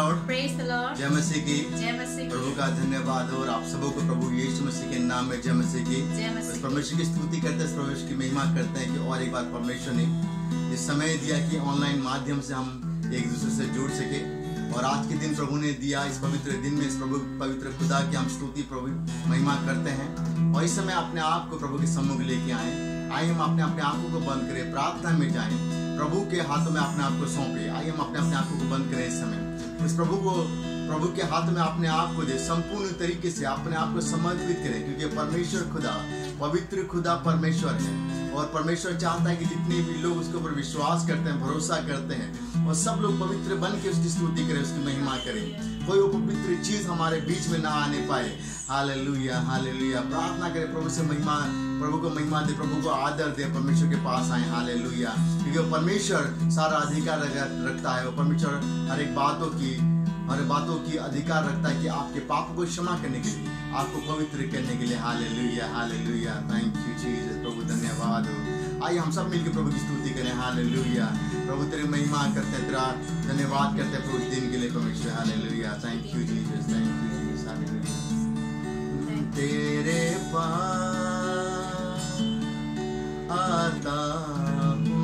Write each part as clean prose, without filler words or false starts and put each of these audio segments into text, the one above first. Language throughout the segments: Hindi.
लॉर्ड। Praise the Lord. जय मसीह की। जय मसीह प्रभु की। का धन्यवाद और आप सबों को प्रभु यीशु मसीह के नाम में जय मसीह की। जय मसीह बस की। परमेश्वर की स्तुति करते हैं, परमेश्वर की महिमा करते हैं कि और एक बार परमेश्वर ने ये समय दिया कि ऑनलाइन माध्यम से हम एक दूसरे से जुड़ सके। और आज के दिन प्रभु ने दिया, इस पवित्र दिन में इस प्रभु पवित्र खुदा की हम स्तुति प्रभु महिमा करते हैं। और इस समय अपने आप को प्रभु के सम्मुख लेके आए हम अपने आंखों को बंद करें, प्रार्थना में जाएं, प्रभु के हाथों में अपने आप को सौंपे। आइए हम अपने आंखों को बंद करें इस समय, इस प्रभु के हाथ में अपने आप को दे, संपूर्ण तरीके से अपने आप को समर्पित करें, क्योंकि परमेश्वर खुदा, पवित्र खुदा परमेश्वर है। और परमेश्वर चाहता है कि जितने भी लोग उसके ऊपर विश्वास करते हैं, भरोसा करते हैं, और सब लोग पवित्र बन के उसकी स्तुति करें, उसकी महिमा करें। कोई वो पवित्र चीज हमारे बीच में ना आने पाए। Hallelujah, hallelujah. प्रार्थना करें, प्रभु से महिमा, प्रभु को महिमा दे, प्रभु को आदर दे, परमेश्वर के पास आए। हालेलुया, क्योंकि वो परमेश्वर सारा अधिकार रखता है। वो परमेश्वर हर एक बातों की अधिकार रखता है कि आपके पापों को क्षमा करने के लिए, आपको पवित्र करने के लिए। Hallelujah, hallelujah. Thank you Jesus. प्रभु धन्यवाद हो। आइए हम सब मिलकर प्रभु की स्तुति करें। हालेलुया। प्रभु तेरी महिमा करते हैं, तेरा धन्यवाद करते हैं प्रभु इस दिन के लिए परमेश्वर। Hallelujah. Thank you Jesus, thank you Jesus. Hallelujah. तेरे पास आता हूँ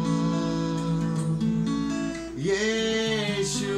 यीशु,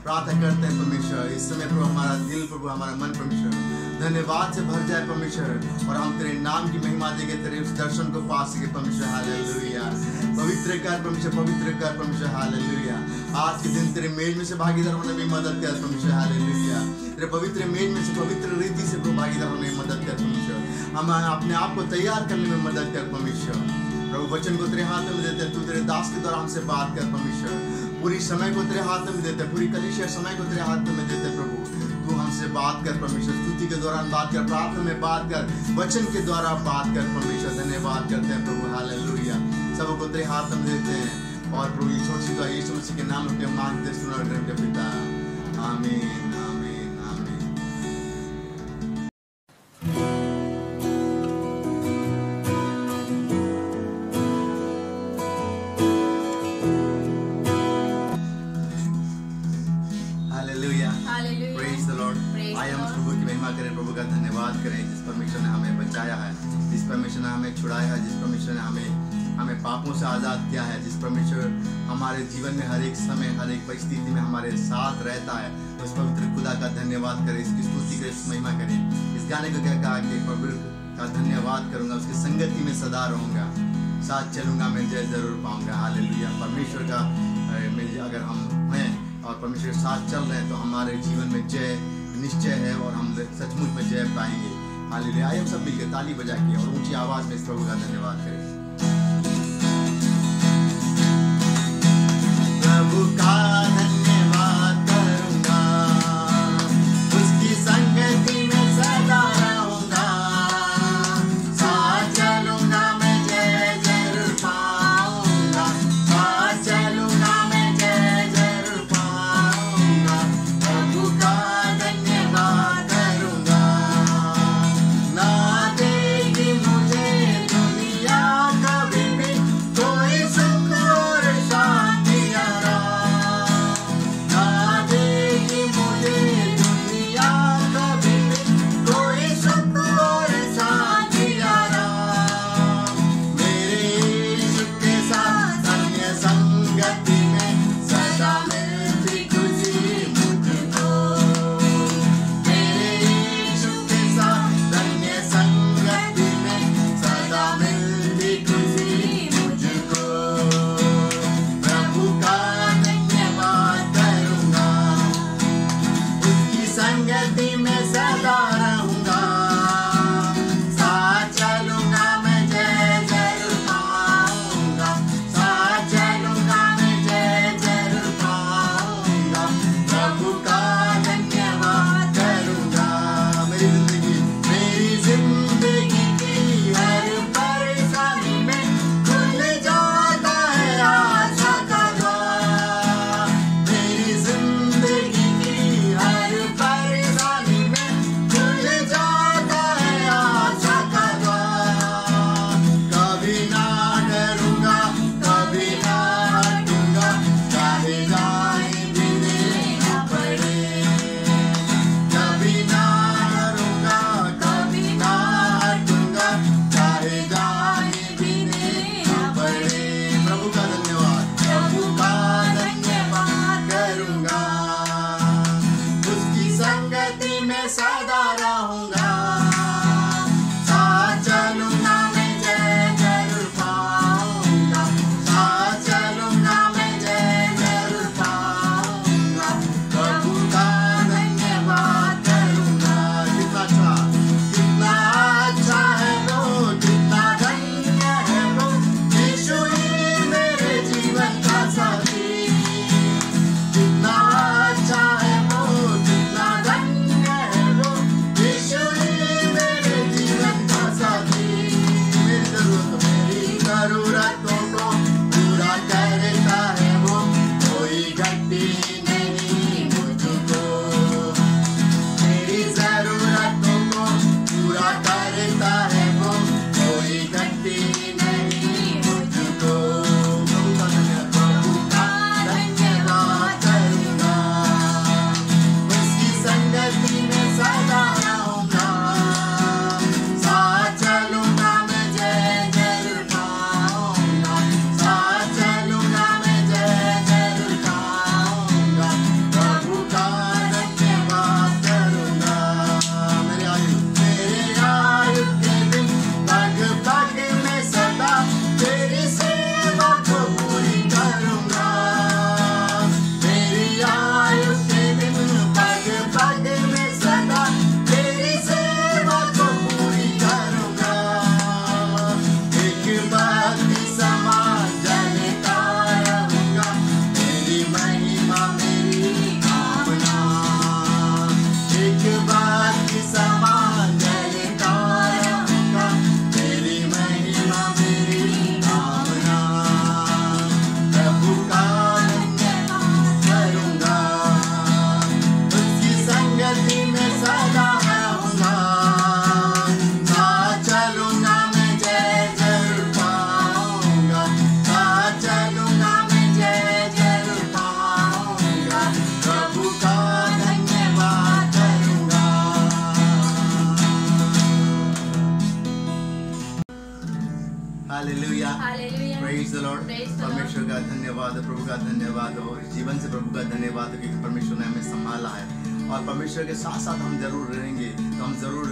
प्रार्थना करते हैं परमेश्वर। इस समय प्रभु हमारा दिल, प्रभु हमारा मन परमेश्वर धन्यवाद से भर जाए परमेश्वर, और हम तेरे नाम की महिमा देके तेरे उस दर्शन को पा सके परमेश्वर। हालेलुया। पवित्र कर परमेश्वर, पवित्र कर परमेश्वर। हालेलुया। आज के दिन तेरे मेज में से भागीदार होने में मदद कर परमेश्वर। हालेलुया। तेरे पवित्र मेज में से पवित्र रीति से भागीदार होने में मदद कर परमेश्वर। हम अपने आप को तैयार करने में मदद कर परमेश्वर। प्रभु वचन को तेरे हाथ में देते हैं, तू तेरे दास के द्वारा हमसे बात कर परमेश्वर। पूरी समय को तेरे हाथ में देते हैं, पूरी कलीसिया समय को तेरे हाथ में देते हैं प्रभु। तू हमसे बात कर परमेश्वर, स्तुति के दौरान बात कर, प्रार्थना में बात कर, वचन के द्वारा बात कर परमेश्वर। धन्यवाद करते हैं प्रभु। हालेलुया। सबको तेरे हाथ में देते हैं, और प्रभु ये छोटी सी दुआ यीशु मसीह के नाम में मांगते सुना के पिता। आमीन, आमीन, आमीन। हालेलुया। Praise the Lord. आइए हम प्रभु की महिमा करें, प्रभु का धन्यवाद करें जिस परमेश्वर ने हमें बचाया है, जिस परमेश्वर ने हमें छुड़ाया है, जिस परमेश्वर ने हमें पापों से आज़ाद किया है, जिस परमेश्वर हमारे जीवन में हर एक समय हर एक परिस्थिति में हमारे साथ रहता है। उस पवित्र खुदा का धन्यवाद करें, इसकी स्तुति करें, इसकी महिमा करें। इस गाने को क्या कहा कि प्रभु का धन्यवाद करूंगा, उसकी संगति में सदा रहूंगा, साथ चलूंगा, मैं जय जरूर पाऊंगा। हालेलुया। परमेश्वर का अगर हम हैं और परमेश्वर के साथ चल रहे हैं तो हमारे जीवन में जय निश्चय है, और हम सचमुच में जय पाएंगे। हालेलुया। आइए हम सब मिलकर ताली बजा के और ऊंची आवाज में इस प्रभु का धन्यवाद करें। प्रभु का धन्यवाद करूंगा, उसकी संगति में सदा रहूंगा, साथ चलूंगा, मैं जय जरूर पाऊंगा, साथ चलूंगा, मैं जय जरूर पाऊंगा। प्रभु का धन्यवाद करूंगा, ना देगी मुझे दुनिया कभी भी कोई सुख और शांति आराम। Hallelujah, Hallelujah. Praise the Lord. Praise the Lord. परमेश्वर का धन्यवाद, प्रभु का धन्यवाद और जीवन से प्रभु का धन्यवाद कि परमेश्वर ने हमें संभाला है। और परमेश्वर के साथ साथ हम जरूर रहेंगे तो हम जरूर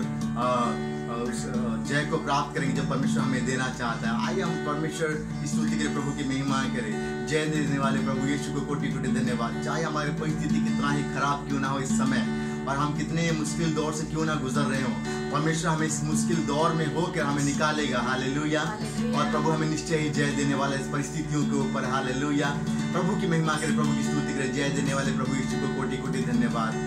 उस जय को प्राप्त करेंगे जो परमेश्वर हमें देना चाहता है। आइए हम परमेश्वर की स्तुति करें, प्रभु की महिमा करें। जय देने वाले प्रभु यीशु को कोटि कोटि धन्यवाद। चाहे हमारी परिस्थिति कितना ही खराब क्यों ना हो इस समय, और हम कितने मुश्किल दौर से क्यों ना गुजर रहे हो, परमेश्वर हमें इस मुश्किल दौर में होकर हमें निकालेगा। हालेलुया। और प्रभु हमें निश्चय ही जय देने वाला इस परिस्थितियों के ऊपर। हालेलुया। प्रभु की महिमा करें, प्रभु की स्तुति करें। जय देने वाले प्रभु यीशु को कोटि कोटि धन्यवाद।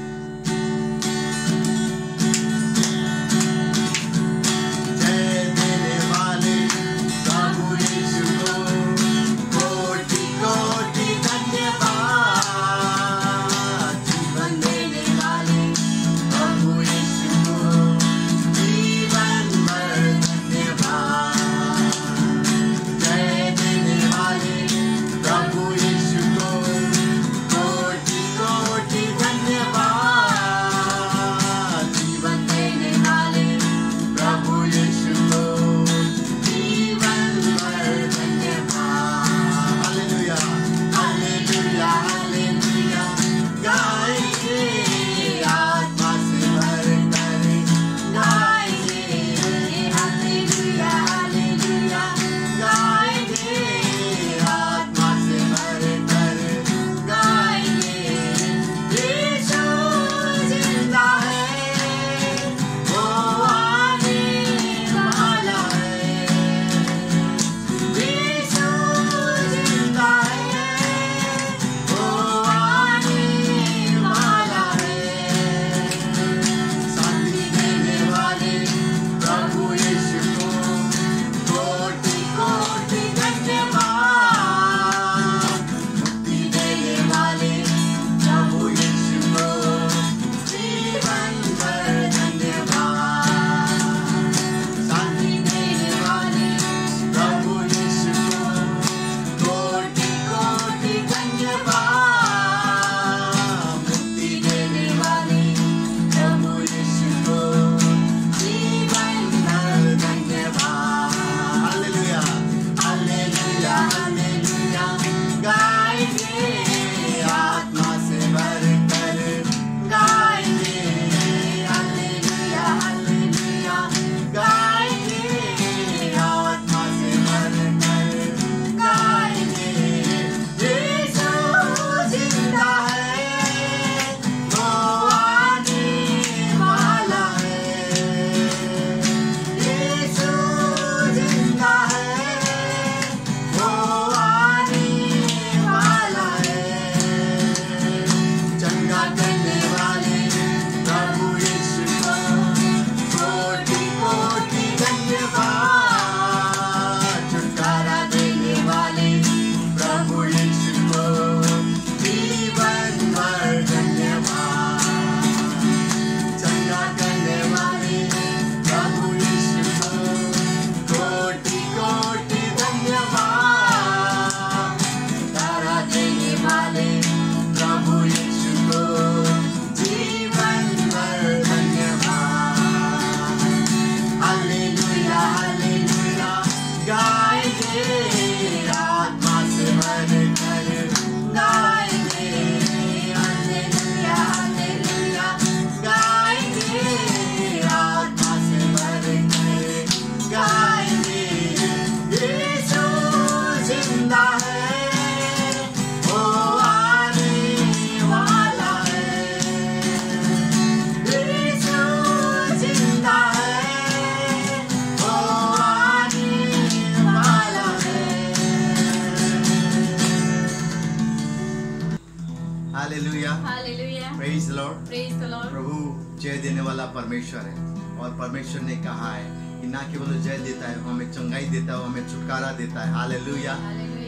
Praise the Lord. Praise the Lord. प्रभु जय देने वाला परमेश्वर है, और परमेश्वर ने कहा है कि ना केवल जय देता है, वो हमें चंगाई देता है, वो हमें छुटकारा देता है। हालेलुया।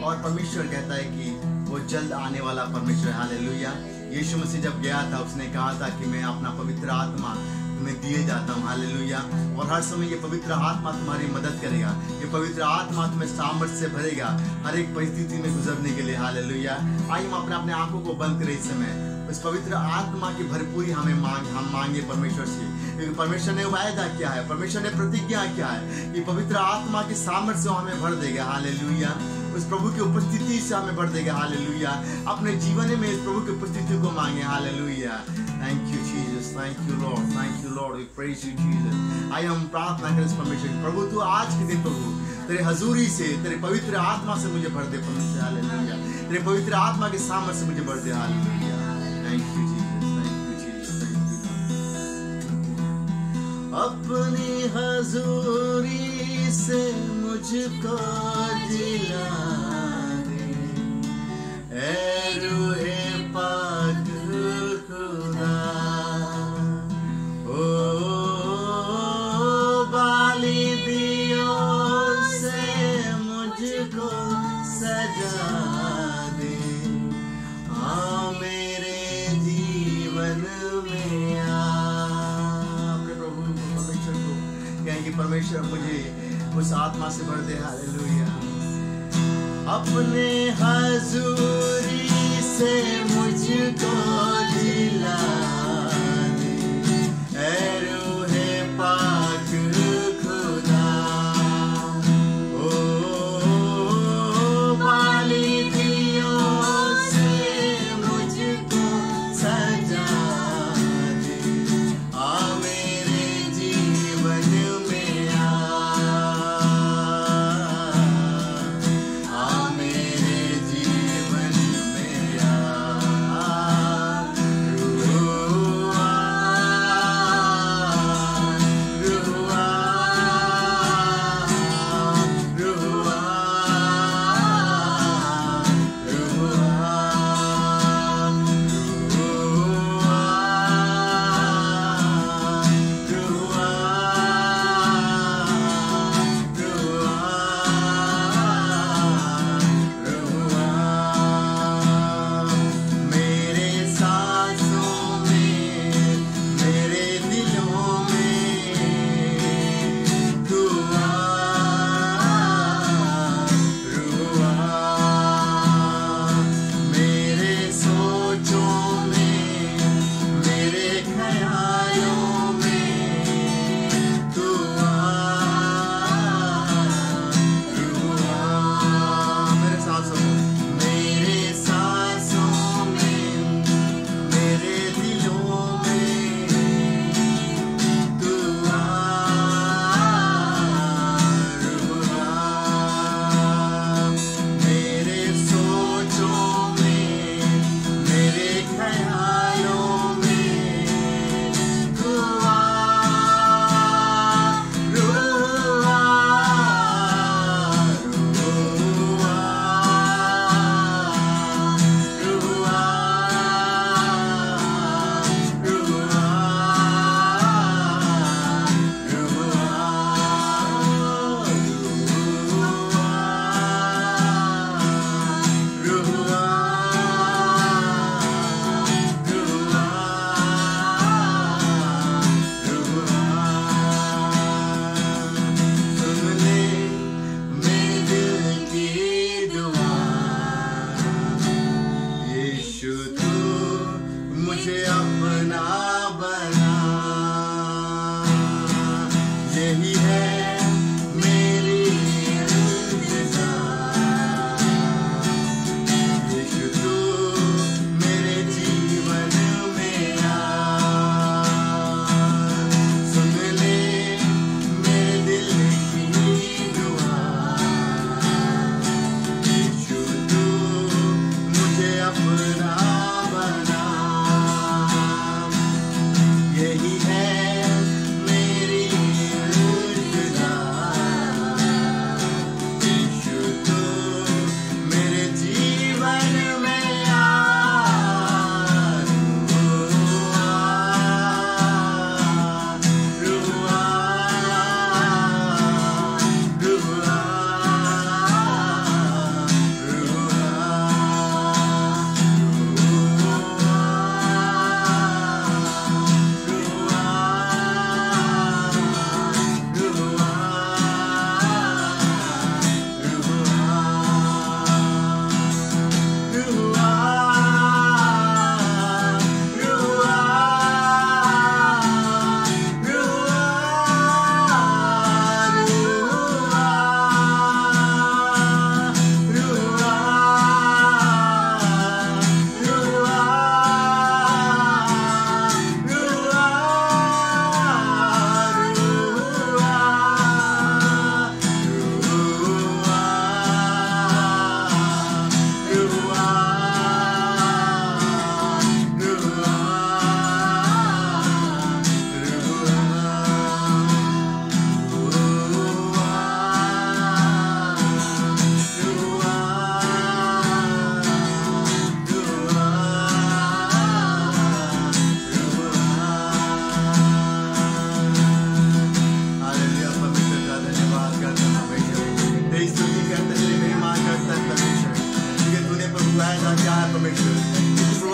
और परमेश्वर कहता है कि वो जल्द आने वाला परमेश्वर है। हालेलुया। यीशु मसीह जब गया था, उसने कहा था कि मैं अपना पवित्र आत्मा तुम्हें दिए जाता हूँ। हालेलुया। और हर समय ये पवित्र आत्मा तुम्हारी मदद करेगा, ये पवित्र आत्मा तुम्हें सामर्थ्य से भरेगा हर एक परिस्थिति में गुजरने के लिए। हालेलुया। आइए हम अपने आंखों को बंद करें इस समय उस पवित्र आत्मा की भरपूरी हम मांगे परमेश्वर से, क्योंकि परमेश्वर ने वायदा किया है, परमेश्वर ने प्रतिज्ञा किया है कि पवित्र आत्मा की सामर्थ्य से हमें भर देगा। हालेलुया। उस प्रभु की उपस्थिति से हमें भर देगा। हालेलुया। अपने जीवन में इस प्रभु की उपस्थिति को मांगे। Hallelujah. Thank you Jesus, thank you Lord, thank you Lord, we praise you Jesus. आइए हम प्रार्थना करें परमेश्वर, प्रभु तू आज के दिन प्रभु तेरे हजूरी से, तेरे पवित्र आत्मा से मुझे भर दे परमेश्वर। हालेलुया। तेरे पवित्र आत्मा के सामर्थ्य से मुझे भर दे। Hallelujah. Thank you Jesus, thank you Jesus, thank you. अपनी हजूरी से मुझको जिला दे, ऐ रूहे पाक खुदा। ओ बाली दियो से मुझको सजा दे, हाँ मेरे जीवन में आ। अपने प्रभु परमेश्वर को कहें कि परमेश्वर मुझे उस आत्मा से भर दे। हालेलुया। अपने हजूरी से मुझको जिला दे, ऐ रूहे पाक खुदा। ओ बाली दियो से मुझको सजा दे, आ मेरे जीवन में आ। मेरे जीवन में आ।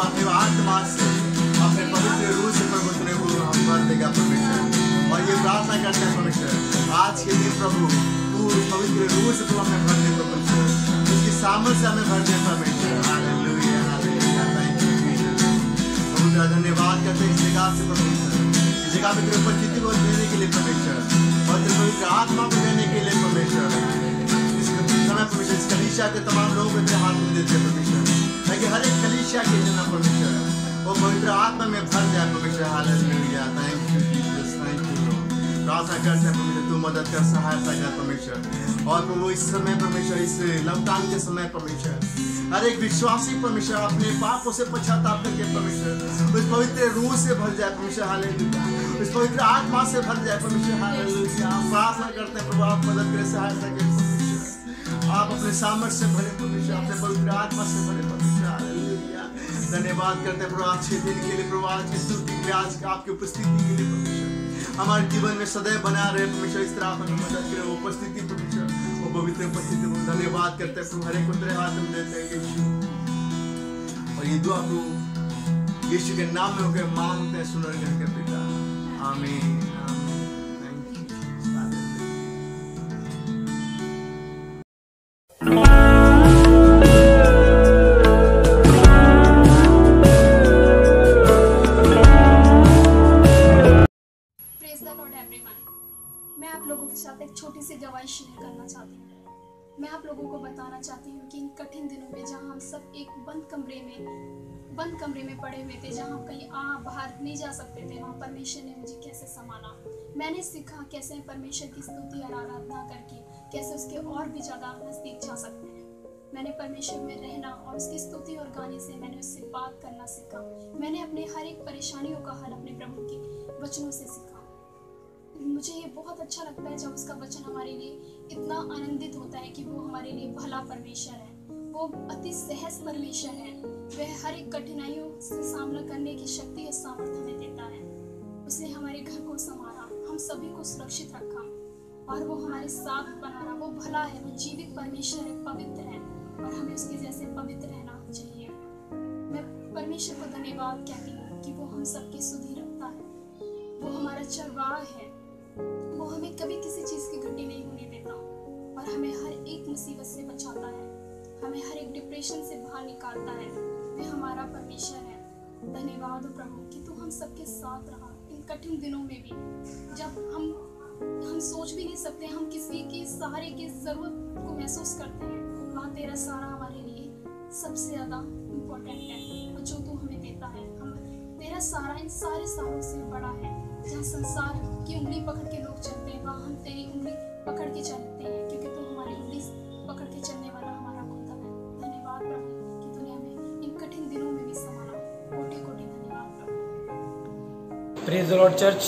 प्रभु अपने आत्मा से अपने पवित्र रूह से प्रभु तुझे हम भर देगा परमेश्वर। और ये प्रार्थना करते हैं परमेश्वर आज के दिन प्रभु तू पवित्र रूह से तू हमें भर दे परमेश्वर, उसकी सामर्थ्य हमें भर दे परमेश्वर। Hallelujah hallelujah, thank you Jesus. प्रभु तेरा धन्यवाद करते हैं इस जगह से परमेश्वर, इस जगह पे तेरे उपस्थिति को देने के लिए परमेश्वर और तेरे पवित्र आत्मा को देने के लिए परमेश्वर। इस समय परमेश्वर इस कलीसिया के तमाम लोगों को तेरे हाथ में देते हैं परमेश्वर, ताकि हर एक कलीसिया के जना परमेश्वर वो पवित्र आत्मा में भर जाए परमेश्वर। Hallelujah, thank you Jesus, thank you Lord. प्रार्थना करते हैं परमेश्वर तू मदद कर, सहायता कर परमेश्वर। और प्रभु इस समय परमेश्वर, इस लॉकडाउन के समय परमेश्वर हर एक विश्वासी परमेश्वर अपने पापों से पश्चाताप करके परमेश्वर उस पवित्र रूह से भर जाए परमेश्वर। हालेलुया, उस पवित्र आत्मा से भर जाए परमेश्वर। हालेलुया, प्रार्थना करते हैं प्रभु आप मदद करें, सहायता करें परमेश्वर। आप अपने सामर्थ्य से भरे परमेश्वर, अपने पवित्र आत्मा से भरे परमेश्वर। हालेलुया, धन्यवाद करते हैं प्रभु आज के दिन के लिए, प्रभु आज की स्तुति के लिए, आज आपकी उपस्थिति के लिए परमेश्वर। हमारे जीवन में सदैव बना रहे परमेश्वर, इस तरह आप हमें मदद करें। वो उपस्थिति परमेश्वर, वो पवित्र उपस्थिति को धन्यवाद करते हैं प्रभु। हर एक को तेरे हाथ में देते हैं यीशु, और ये दुआ प्रभु यीशु के नाम में होकर मांगते हैं सुनर के पिता, आमीन आमीन। Thank you. मैं आप लोगों के साथ एक छोटी सी गवाही शेयर करना चाहती हूँ। मैं आप लोगों को बताना चाहती हूँ कि इन कठिन दिनों में जहाँ हम सब एक बंद कमरे में पड़े हुए थे, जहाँ हम कहीं बाहर नहीं जा सकते थे, वहाँ परमेश्वर ने मुझे कैसे संभाला। मैंने सीखा कैसे परमेश्वर की स्तुति और आराधना करके कैसे उसके और भी ज़्यादा नज़दीक जा सकते हैं। मैंने परमेश्वर में रहना और उसकी स्तुति और गाने से मैंने उससे बात करना सीखा। मैंने अपने हर एक परेशानियों का हल अपने प्रभु के वचनों से सीखा। मुझे ये बहुत अच्छा लगता है जब उसका वचन हमारे लिए इतना आनंदित होता है कि वो हमारे लिए भला परमेश्वर है, वो अति सहज परमेश्वर है। वह हर एक कठिनाइयों से सामना करने की शक्ति और सामर्थ्य हमें देता है। उसने हमारे घर को संभाला, हम सभी को सुरक्षित रखा और वो हमारे साथ बना रहा। वो भला है, वो जीवित परमेश्वर है, पवित्र है और हमें उसके जैसे पवित्र रहना चाहिए। मैं परमेश्वर को धन्यवाद कहती हूँ कि वो हम सबकी सुधि रखता है। वो हमारा चरवाहा है, वो हमें कभी किसी चीज़ की घटी नहीं होने देता और हमें हर एक मुसीबत से बचाता है, हमें हर एक डिप्रेशन से बाहर निकालता है। वह हमारा परमेश्वर है। धन्यवाद हो प्रभु कि तू हम सबके साथ रहा इन कठिन दिनों में भी, जब हम सोच भी नहीं सकते, हम किसी के सहारे की जरूरत को महसूस करते हैं। वहाँ तेरा सहारा हमारे लिए सबसे ज़्यादा इम्पोर्टेंट है और जो तू हमें देता है, हम तेरा सहारा इन सारे सहारों से बड़ा है। जहाँ संसार की उंगली पकड़ के लोग चलते हैं, वहाँ हम तेरी उंगली पकड़ के चलते हैं, क्योंकि तू हमारी उंगली पकड़ के चलने वाला हमारा खुदा है। धन्यवाद प्रभु कि तूने हमें इन कठिन दिनों में भी संभाला। कोटि कोटि धन्यवाद प्रभु। Praise the Lord church.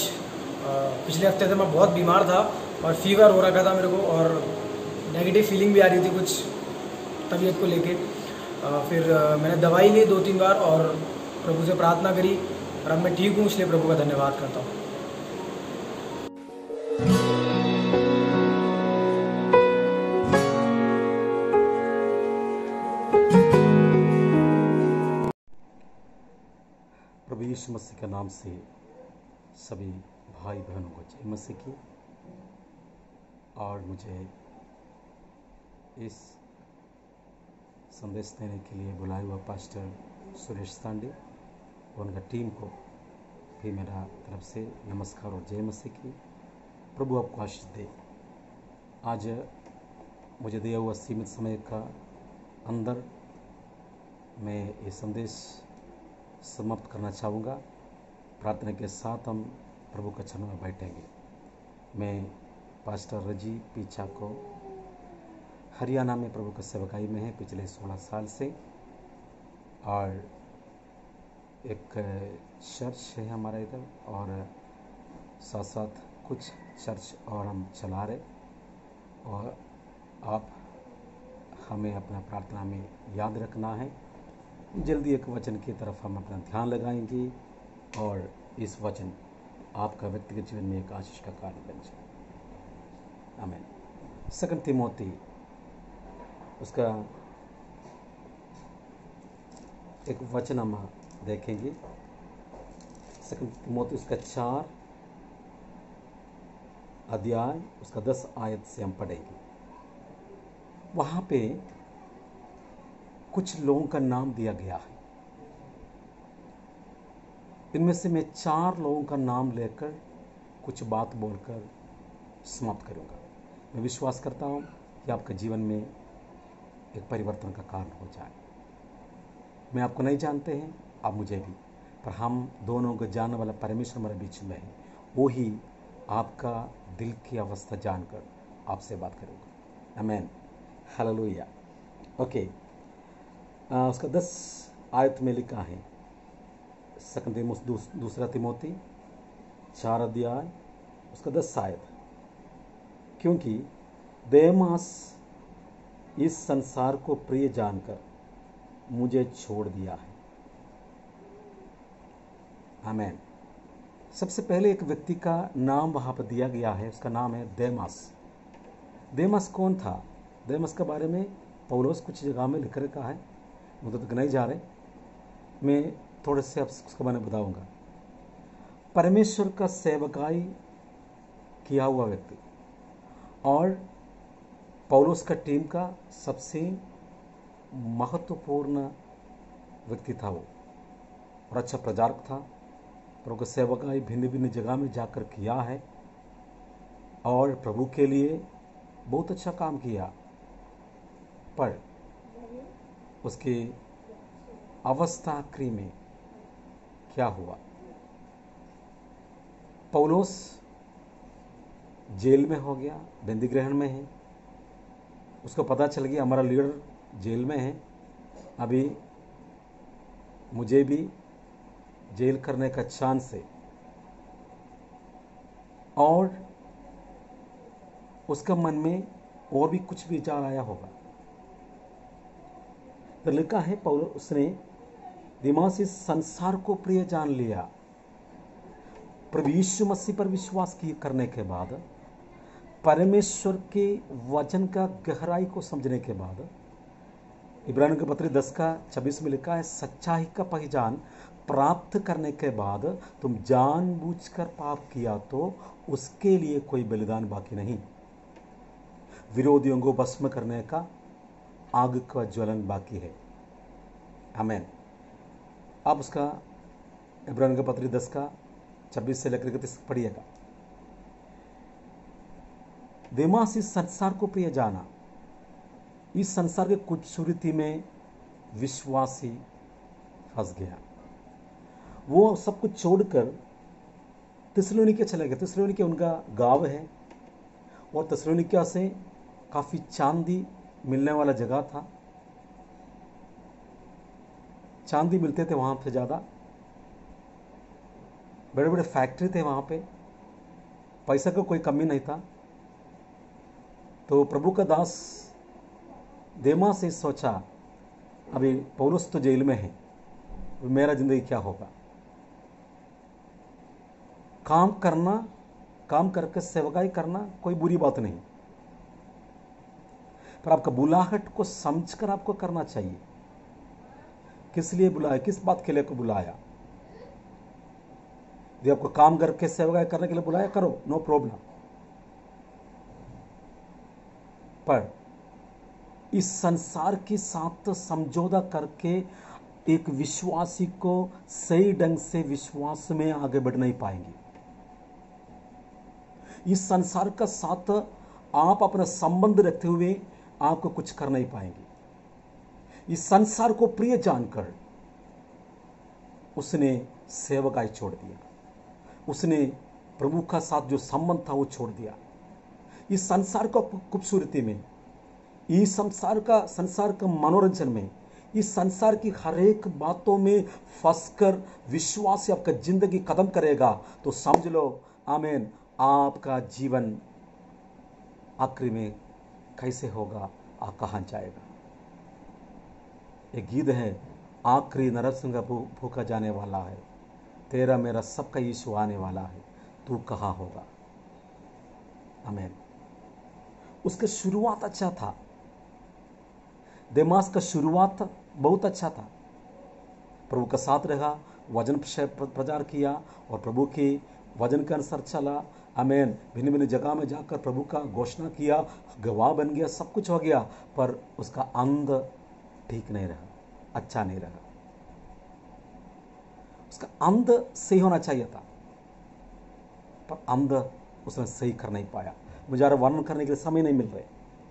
पिछले हफ्ते से मैं बहुत बीमार था और फीवर हो रखा था मेरे को और नेगेटिव फीलिंग भी आ रही थी कुछ तबीयत को लेके। फिर मैंने दवाई ली 2-3 बार और प्रभु से प्रार्थना करी और अब मैं ठीक हूँ, इसलिए प्रभु का धन्यवाद करता हूँ। प्रभु यीशु मसीह के नाम से सभी भाई बहनों को जय मसीह की। और मुझे इस संदेश देने के लिए बुलाया हुआ पास्टर सुरेश तांडे और उनका टीम को भी मेरा तरफ से नमस्कार और जय मसीह की। प्रभु आपको आशीष दे। आज मुझे दिया हुआ सीमित समय का अंदर मैं ये संदेश समाप्त करना चाहूँगा। प्रार्थना के साथ हम प्रभु के चरणों में बैठेंगे। मैं पास्टर रजी पीछा को हरियाणा में प्रभु की सेवकाई में है पिछले 16 साल से, और एक चर्च है हमारा इधर और साथ साथ कुछ चर्च और हम चला रहे। और आप हमें अपना प्रार्थना में याद रखना है। जल्दी एक वचन की तरफ हम अपना ध्यान लगाएंगे और इस वचन आपका व्यक्तिगत जीवन में एक आशीष का कारण बन जाए। आमीन। 2 तिमोथी उसका एक वचन हम देखेंगे। सेकंड तिमोथी उसका 4 अध्याय उसका 10 आयत से हम पढ़ेंगे। वहाँ पे कुछ लोगों का नाम दिया गया है। इनमें से मैं 4 लोगों का नाम लेकर कुछ बात बोलकर समाप्त करूंगा। मैं विश्वास करता हूं कि आपके जीवन में एक परिवर्तन का कारण हो जाए। मैं आपको नहीं जानते हैं, आप मुझे भी, पर हम दोनों को जानने वाला परमेश्वर हमारे बीच में है। वो ही आपका दिल की अवस्था जानकर आपसे बात करूंगा। आमीन, हालेलुया। ओके, उसका 10 आयत में लिखा है, दूसरा तिमोथी 4 अध्याय उसका 10 आयत, क्योंकि देमास इस संसार को प्रिय जानकर मुझे छोड़ दिया है। आमीन। सबसे पहले एक व्यक्ति का नाम वहां पर दिया गया है, उसका नाम है देमास। देमास कौन था? देमास के बारे में पौलुस कुछ जगह में लिख रखा है, मुझे तक नहीं जा रहे, मैं थोड़े से उसके बारे में बताऊंगा। परमेश्वर का सेवकाई किया हुआ व्यक्ति और पौलुस का टीम का सबसे महत्वपूर्ण व्यक्ति था वो, और अच्छा प्रचारक था। प्रभु का सेवकाई भिन्न भिन्न जगह में जाकर किया है और प्रभु के लिए बहुत अच्छा काम किया। पर उसकी अवस्था आखिरी में क्या हुआ? पौलुस जेल में हो गया, बंदी गृह में है। उसको पता चल गया हमारा लीडर जेल में है, अभी मुझे भी जेल करने का चांस है। और उसका मन में और भी कुछ विचार आया होगा। तो लिखा है पौलुस उसने देमास इस संसार को प्रिय जान लिया। प्रभु यीशु मसीह पर विश्वास करने के बाद, परमेश्वर के वचन का गहराई को समझने के बाद, इब्रानियों के पत्र 10 का 26 में लिखा है, सच्चाई का पहचान प्राप्त करने के बाद तुम जानबूझकर पाप किया तो उसके लिए कोई बलिदान बाकी नहीं, विरोधियों को भस्म करने का आग का ज्वलन बाकी है। आमीन। अब उसका इब्रानियों के पत्र 10 का 26 से लेकर 31 पढ़िएगा। देमास इस संसार को प्रिय जाना, इस संसार के खूबसूरती में विश्वासी फंस गया। वो सब कुछ छोड़कर थिस्सलुनीके चले गए। थिस्सलुनीके उनका गांव है और थिस्सलुनीके से काफी चांदी मिलने वाला जगह था। चांदी मिलते थे वहां पे ज्यादा, बड़े बड़े फैक्ट्री थे वहां पे, पैसा का कोई कमी नहीं था। तो प्रभु का दास देमास से सोचा, अभी पौलुस तो जेल में है, मेरा जिंदगी क्या होगा? काम करना, काम करके सेवकाई करना कोई बुरी बात नहीं, पर आपका बुलाहट को समझकर आपको करना चाहिए। किस लिए बुलाया, किस बात के लिए को बुलाया? यदि आपको काम करके सेवकाई करने के लिए बुलाया, करो, नो प्रॉब्लम। पर इस संसार के साथ समझौता करके एक विश्वासी को सही ढंग से विश्वास में आगे बढ़ नहीं पाएंगे। इस संसार का साथ आप अपना संबंध रखते हुए आपको कुछ कर नहीं पाएंगे। इस संसार को प्रिय जानकर उसने सेवकाई छोड़ दिया, उसने प्रभु का साथ जो संबंध था वो छोड़ दिया। इस संसार का खूबसूरती में, इस संसार का मनोरंजन में, इस संसार की हर एक बातों में फंसकर विश्वास से आपका जिंदगी कदम करेगा तो समझ लो, आमीन, आपका जीवन आखिरी में कैसे होगा, आप कहां जाएगा? एक गीत है, आखिरी नरसिंह भूखा जाने वाला है, तेरा मेरा सबका यीशु आने वाला है, तू कहां होगा? आमीन। उसका शुरुआत अच्छा था, देमास का शुरुआत बहुत अच्छा था, प्रभु का साथ रहा, वचन प्रचार किया और प्रभु के वचन के अनुसार चला। आमीन। भिन्न भिन्न जगह में जाकर प्रभु का घोषणा किया, गवाह बन गया, सब कुछ हो गया, पर उसका अंत ठीक नहीं रहा, अच्छा नहीं रहा। उसका अंत सही होना चाहिए था, पर अंत उसने सही कर नहीं पाया। मुझे वर्णन करने के लिए समय नहीं मिल रहे।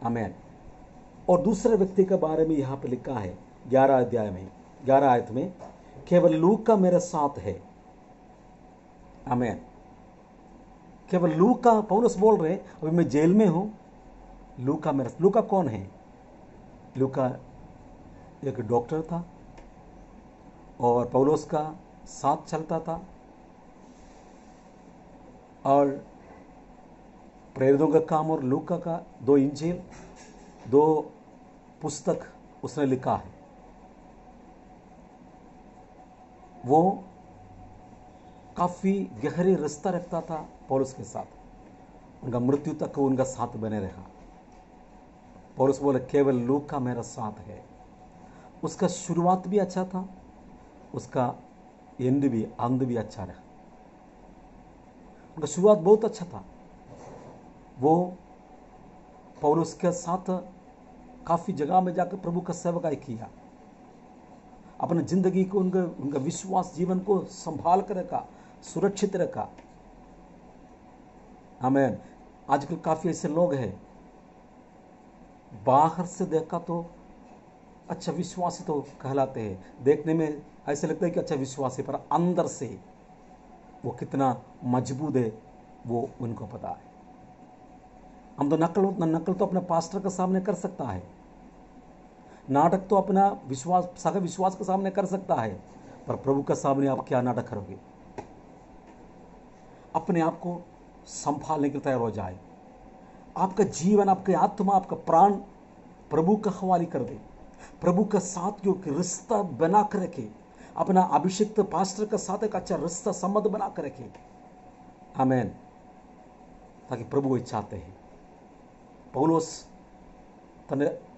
आमीन। और दूसरे व्यक्ति के बारे में यहाँ पे लिखा है 11 अध्याय में 11 आयत में, केवल लूका मेरे साथ है। आमीन। केवल लूका, पौलुस बोल रहे अभी मैं जेल में हूं, लूका कौन है? लूका एक डॉक्टर था और पौलुस का साथ चलता था और प्रेरितों का काम और लूका का 2 इंजील 2 पुस्तक उसने लिखा है। वो काफी गहरी रिश्ता रखता था पौलुस के साथ, उनका मृत्यु तक उनका साथ बने रहा। पौलुस बोले केवल लूका मेरा साथ है। उसका शुरुआत भी अच्छा था, उसका एंड भी, अंत भी अच्छा रहा। उनका शुरुआत बहुत अच्छा था। वो पौलुस के साथ काफी जगह में जाकर प्रभु का सेवकाई किया, अपने जिंदगी को, उनका विश्वास जीवन को संभाल कर रखा, सुरक्षित रखा। आमीन। आजकल काफी ऐसे लोग हैं, बाहर से देखा तो अच्छा विश्वासी तो कहलाते हैं, देखने में ऐसे लगता है कि अच्छा विश्वासी, पर अंदर से वो कितना मजबूत है वो उनको पता है। हम तो नकल तो अपने पास्टर के सामने कर सकता है, नाटक तो अपना विश्वास, सगा विश्वास के सामने कर सकता है, पर प्रभु के सामने आप क्या नाटक करोगे? अपने आप को संभालने के लिए तैयार हो जाए। आपका जीवन, आपकी आत्मा, आपका प्राण प्रभु का हवाले कर दे। प्रभु के साथ जो रिश्ता बना कर रखे, अपना अभिषिक्त पास्टर के साथ एक अच्छा रिश्ता संबंध बना कर रखे। आमीन। ताकि प्रभु वही चाहते हैं। पौलुस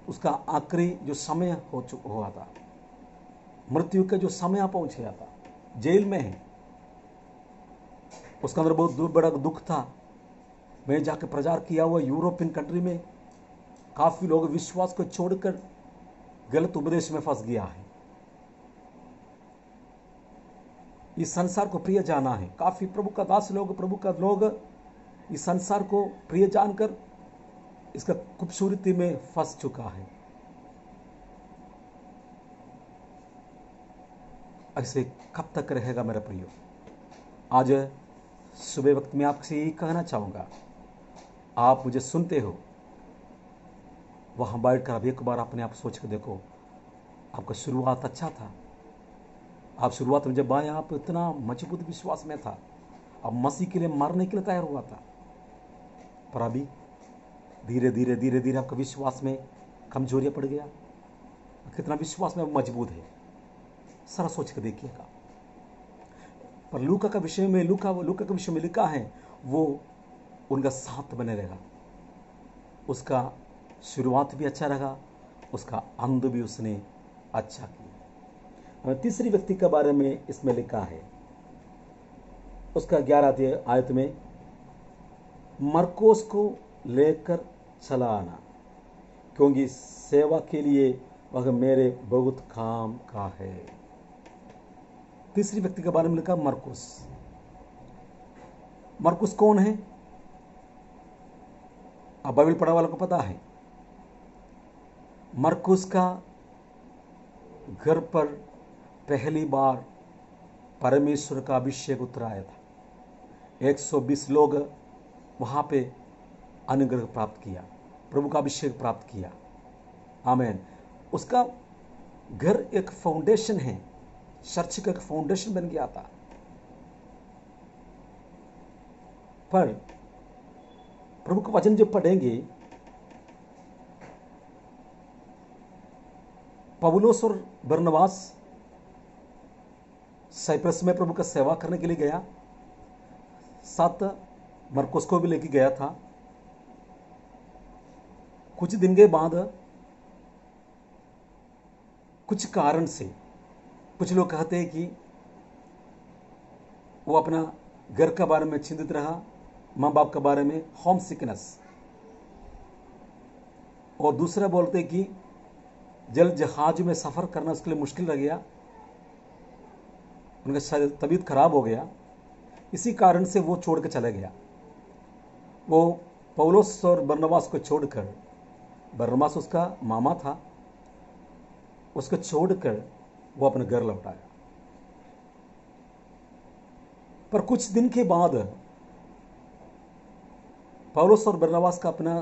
उसका आखिरी जो समय हुआ था, मृत्यु का जो समय पहुंच गया था, जेल में है, उसके अंदर बहुत बड़ा दुख था। मैं जाकर प्रचार किया हुआ यूरोपियन कंट्री में काफी लोग विश्वास को छोड़कर गलत उपदेश में फंस गया है। इस संसार को प्रिय जाना है। काफी प्रभु का दास लोग, प्रभु का लोग इस संसार को प्रिय जानकर इसका खूबसूरती में फंस चुका है। ऐसे कब तक रहेगा मेरा प्रियो? आज सुबह वक्त में आपसे यही कहना चाहूंगा, आप मुझे सुनते हो, वहां बैठकर अब एक बार अपने आप सोच कर देखो। आपका शुरुआत अच्छा था, आप शुरुआत में जब आए आप इतना मजबूत विश्वास में था, अब मसीह के लिए मरने के लिए तैयार हुआ था, पर अभी धीरे धीरे धीरे धीरे आपका विश्वास में कमजोरियां पड़ गया। कितना विश्वास में मजबूत है, सारा सोच कर देखिएगा। पर लूका के विषय में लिखा है, वो उनका साथ बने रहेगा। उसका शुरुआत भी अच्छा रहा, उसका अंत भी उसने अच्छा किया। तीसरी व्यक्ति के बारे में इसमें लिखा है, उसका 11 आयत में, मरकोस को लेकर चला आना, क्योंकि सेवा के लिए वह मेरे बहुत काम का है। तीसरी व्यक्ति के बारे में लिखा मरकुस। मरकुस कौन है? अब बाइबल पढ़ा वालों को पता है। मरकुस का घर पर पहली बार परमेश्वर का अभिषेक उतर आया था। 120 लोग वहां पे अनुग्रह प्राप्त किया, प्रभु का अभिषेक प्राप्त किया। आमीन। उसका घर एक फाउंडेशन है, चर्च का एक फाउंडेशन बन गया था। पर प्रभु का वचन जो पढ़ेंगे, पौलुस और बरनबास साइप्रस में प्रभु का सेवा करने के लिए गया, साथ मरकुस को भी लेके गया था। कुछ दिन के बाद कुछ कारण से कुछ लोग कहते हैं कि वो अपना घर के बारे में चिंतित रहा, माँ बाप के बारे में, होम सिकनेस। और दूसरा बोलते हैं कि जल जहाज में सफ़र करना उसके लिए मुश्किल रह गया, उनका शायद तबीयत खराब हो गया, इसी कारण से वो छोड़ के चला गया। वो पौलुस और बरनबास को छोड़कर, बरनबास उसका मामा था, उसको छोड़कर वो अपने घर लौट आया। पर कुछ दिन के बाद पौलुस और बरनबास का अपना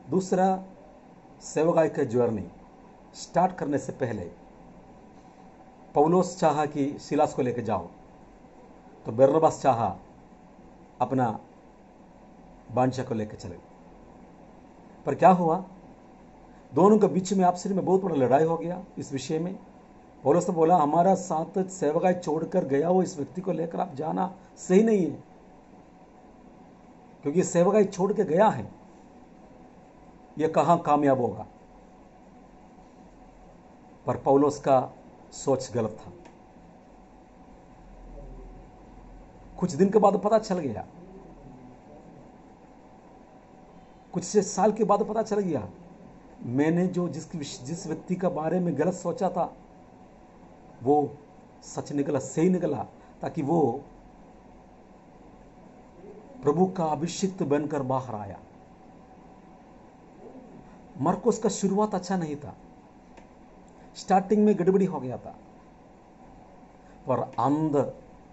दूसरा सेवकाई का जर्नी स्टार्ट करने से पहले पौलुस चाहा कि सिलास को लेकर जाओ, तो बरनबास चाहा अपना बांचा को लेकर चले। पर क्या हुआ, दोनों के बीच में आपसी में बहुत बड़ा लड़ाई हो गया इस विषय में। पौलुस ने बोला, हमारा साथ सेवकाई छोड़कर गया हो इस व्यक्ति को लेकर आप जाना सही नहीं है, क्योंकि सेवकाई छोड़ के गया है, यह कहां कामयाब होगा। पर पौलुस का सोच गलत था। कुछ दिन के बाद पता चल गया, कुछ साल के बाद पता चल गया, मैंने जो जिस व्यक्ति के बारे में गलत सोचा था वो सच निकला, सही निकला, ताकि वो प्रभु का अभिषिक्त बनकर बाहर आया। मरकुस का शुरुआत अच्छा नहीं था, स्टार्टिंग में गड़बड़ी हो गया था, पर अंत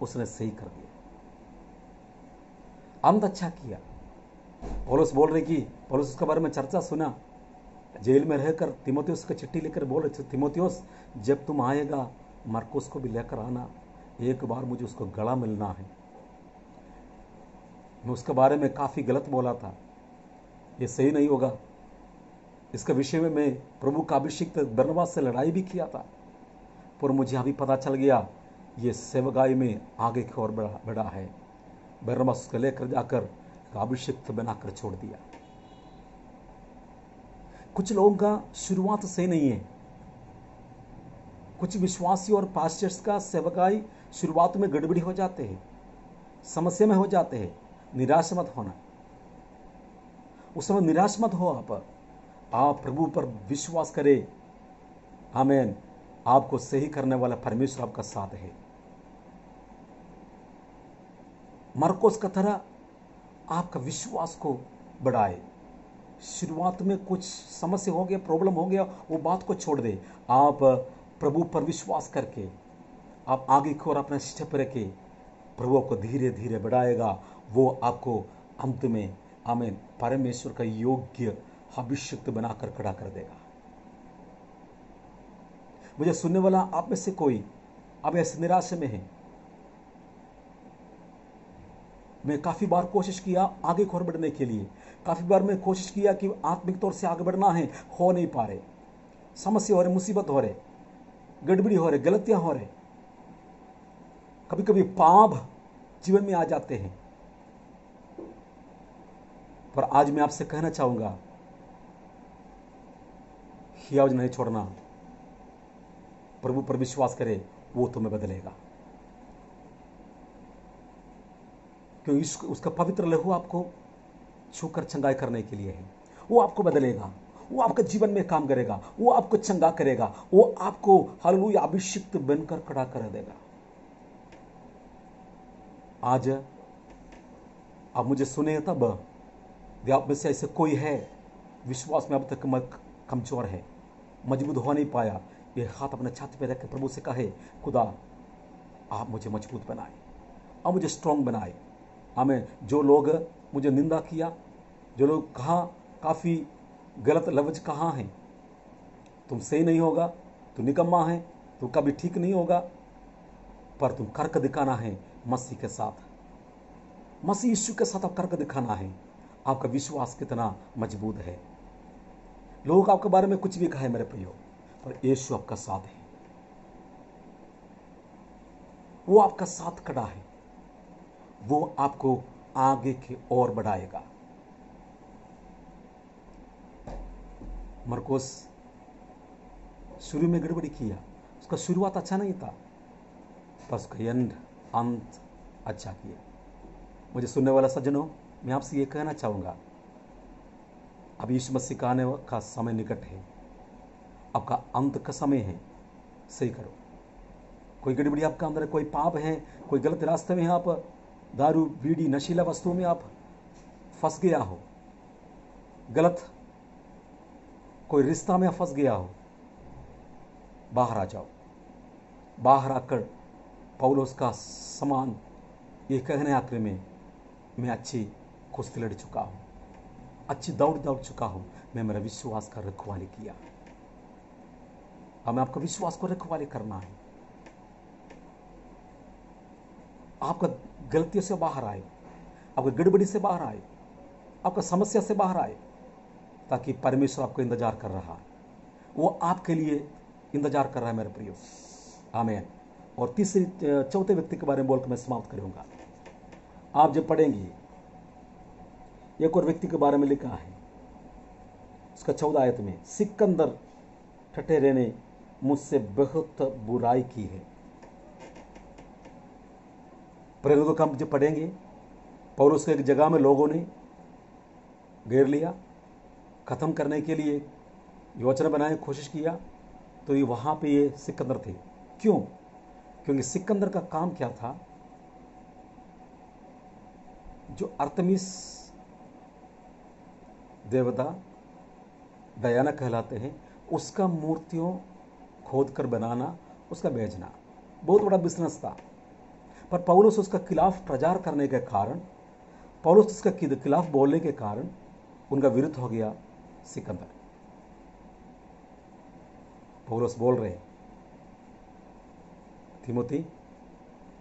उसने सही कर दिया, अंत अच्छा किया। पौलुस बोल रहे कि पौलुस उसके बारे में चर्चा सुना, जेल में रहकर तीमुथियुस को चिट्ठी लिखकर बोल रहे थे, तीमुथियुस जब तुम आएगा मरकुस को भी लेकर आना, एक बार मुझे उसको गला मिलना है। मैं उसके बारे में काफ़ी गलत बोला था, ये सही नहीं होगा। इसके विषय में मैं प्रभु का अभिषिक्त बरनबास से लड़ाई भी किया था, पर मुझे अभी पता चल गया ये सेवकाई में आगे की ओर बढ़ा है। बरनबास उसको लेकर जाकर अभिषिक्त बनाकर छोड़ दिया। कुछ लोगों का शुरुआत सही नहीं है, कुछ विश्वासी और पास्टर्स का सेवकाई शुरुआत में गड़बड़ी हो जाते हैं, समस्या में हो जाते हैं। निराश मत होना, उस समय निराश मत हो। आप प्रभु पर विश्वास करें, आमीन। आपको सही करने वाला परमेश्वर आपका साथ है। मरकुस का तरह आपका विश्वास को बढ़ाए। शुरुआत में कुछ समस्या हो गया, प्रॉब्लम हो गया, वो बात को छोड़ दे। आप प्रभु पर विश्वास करके आप आगे की ओर अपना स्टेप रखे, प्रभु को धीरे धीरे बढ़ाएगा। वो आपको अंत में आमीन परमेश्वर का योग्य अभिषिक्त बनाकर खड़ा कर देगा। मुझे सुनने वाला आप में से कोई अब ऐसे निराशा में है, मैं काफी बार कोशिश किया आगे की ओर बढ़ने के लिए, काफी बार मैं कोशिश किया कि आत्मिक तौर से आगे बढ़ना है, हो नहीं पा रहे, समस्या हो रही, मुसीबत हो रहे, गड़बड़ी हो रहे, गलतियां हो रहे, कभी कभी पाप जीवन में आ जाते हैं। पर आज मैं आपसे कहना चाहूंगा, हियाव नहीं छोड़ना, प्रभु पर विश्वास करे, वो तुम्हें बदलेगा। क्योंकि उसका पवित्र लहू आपको छूकर चंगाई करने के लिए है। वो आपको बदलेगा, वो आपके जीवन में काम करेगा, वो आपको चंगा करेगा, वो आपको हालेलुया अभिषिक्त बनकर खड़ा कर देगा। आज आप मुझे सुने, तब यदि आप में से ऐसे कोई है विश्वास में अब तक कमजोर है, मजबूत हो नहीं पाया, ये हाथ अपने छाती पे रख के प्रभु से कहे, खुदा आप मुझे मजबूत बनाए, आप मुझे स्ट्रांग बनाए। हमें जो लोग मुझे निंदा किया, जो लोग कहा काफ़ी गलत लफ्ज कहा हैं, तुम सही नहीं होगा, तुम निकम्मा है, तुम कभी ठीक नहीं होगा, पर तुम करके दिखाना है मसीह के साथ, मसीह यीशु के साथ आप करके दिखाना है। आपका विश्वास कितना मजबूत है। लोग आपके बारे में कुछ भी कहे मेरे प्रियो, पर यीशु आपका साथ है, वो आपका साथ खड़ा है, वो आपको आगे की ओर बढ़ाएगा। मरकुस शुरू में गड़बड़ी किया, उसका शुरुआत अच्छा नहीं था, पर उसका अंत अच्छा किया। मुझे सुनने वाला सज्जनों, मैं आपसे ये कहना चाहूँगा, अब यीशु मसीह का आने का समय निकट है, आपका अंत का समय है, सही करो। कोई गड़बड़ी आपका अंदर है, कोई पाप है, कोई गलत रास्ते में आप दारू बीड़ी नशीला वस्तुओं में आप फंस गया हो, गलत कोई रिश्ता में फंस गया हो, बाहर आ जाओ। बाहर आकर पौलुस का समान ये कहने आखिर में, मैं अच्छी कुश्ती लड़ चुका हूँ, अच्छी दौड़ चुका हूँ, मैं मेरा विश्वास का रखवाली किया। हमें आपका विश्वास को रखवाली करना है। आपका गलतियों से बाहर आए, आपकी गड़बड़ी से बाहर आए, आपका समस्या से बाहर आए, ताकि परमेश्वर आपको इंतजार कर रहा है, वो आपके लिए इंतजार कर रहा है मेरे प्रियो। आमीन। और चौथे व्यक्ति के बारे में बोलकर मैं समाप्त करूंगा। आप जब पढ़ेंगे, एक और व्यक्ति के बारे में लिखा है उसका 14 आयत में, सिकंदर ठठेरे ने मुझसे बहुत बुराई की है। प्रेरितों का जब पढ़ेंगे, पौलुस को एक जगह में लोगों ने घेर लिया, खत्म करने के लिए योजना बनाने की कोशिश किया, तो ये वहां पे ये सिकंदर थे। क्यों? क्योंकि सिकंदर का काम क्या था, जो अर्थमिस देवता दयाना कहलाते हैं, उसका मूर्तियों खोद कर बनाना, उसका बेचना बहुत बड़ा बिजनेस था। पर पौलुस उसका खिलाफ प्रचार करने के कारण, पौलुस उसका खिलाफ बोलने के कारण उनका विरुद्ध हो गया सिकंदर। पौलुस बोल रहे, तिमोथी